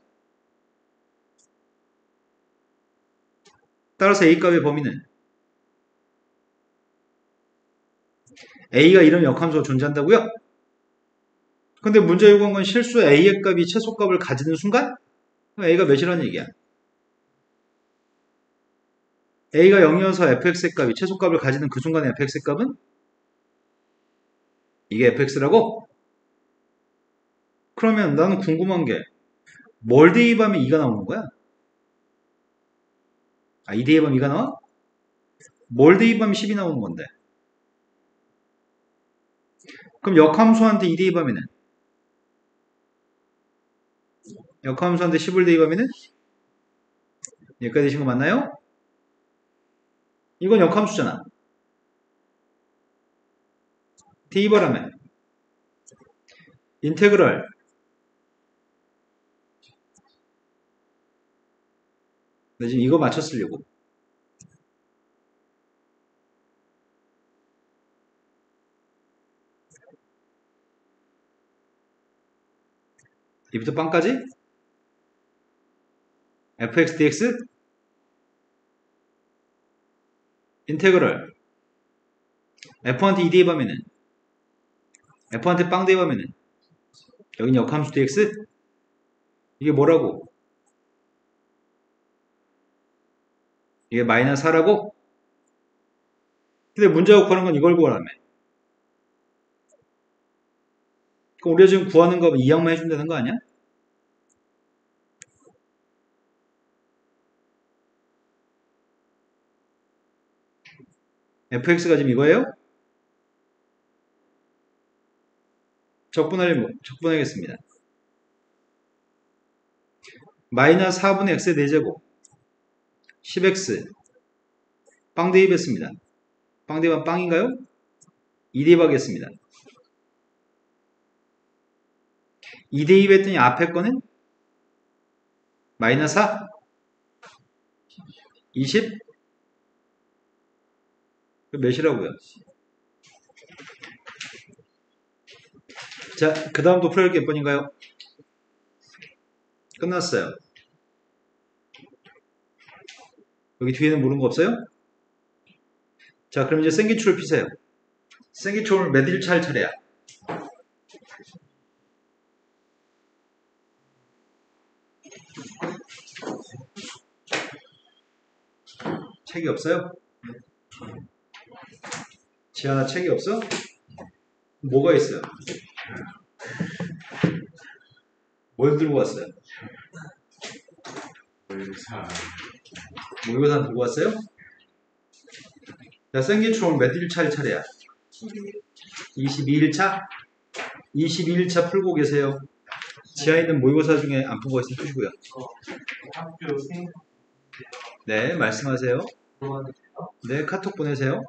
따라서 A값의 범위는 A가 이런 역함수가 존재한다고요? 근데 문제 요구한 건 실수 A의 값이 최소값을 가지는 순간 A가 몇이라는 얘기야. A가 0이어서 fx의 값이 최소값을 가지는 그 순간에 fx의 값은 이게 fx라고? 그러면 나는 궁금한 게 뭘 대입하면 2가 나오는 거야? 아, 2 대입하면 2가 나와? 뭘 대입하면 10이 나오는 건데. 그럼 역함수한테 2 대입하면은 역함수한테 10을 대입하면은 여기까지 되신 거 맞나요? 이건 역함수잖아. 대입을 하면 인테그럴 나 지금 이거 맞췄으려고. 이부터 빵까지 fx dx 인테그럴 F한테 2 대입하면은 F한테 빵 대입하면은 여기는 역함수 dx? 이게 뭐라고? 이게 마이너스 4라고? 근데 문제가 구하는 건 이걸 구하라며. 그럼 우리가 지금 구하는 거 이항만 해주면 되는 거 아니야? fx가 지금 이거예요? 적분하겠습니다. 마이너스 4분의 x의 4제곱 10x 빵 대입했습니다. 빵 대입한 빵인가요? 2 대입하겠습니다. 2 대입했더니 앞에 거는 마이너스 4 20 몇이라고요? 자, 그 다음도 풀어야 할 게 몇 번인가요? 끝났어요. 여기 뒤에는 모르는 거 없어요? 자, 그럼 이제 생기출을 피세요. 생기출을 몇 일차 할 차례야? 책이 없어요? 지하나 책이 없어? 뭐가 있어요? 뭘 들고 왔어요? 모의고사 들고 왔어요? 자, 생기출을 몇 일차 할 차례야? 22일차? 22일차 풀고 계세요. 지하에 있는 모의고사 중에 안 푼 거 있으면 푸시고요. 네, 말씀하세요. 네, 카톡 보내세요.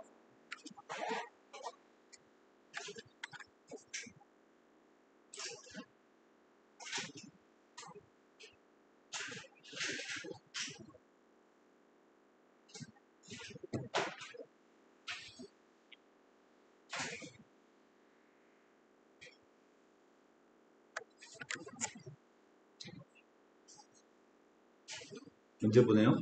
문제 보내요.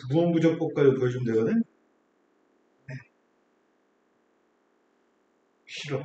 구원부정법까지 보여주면 되거든? 싫어.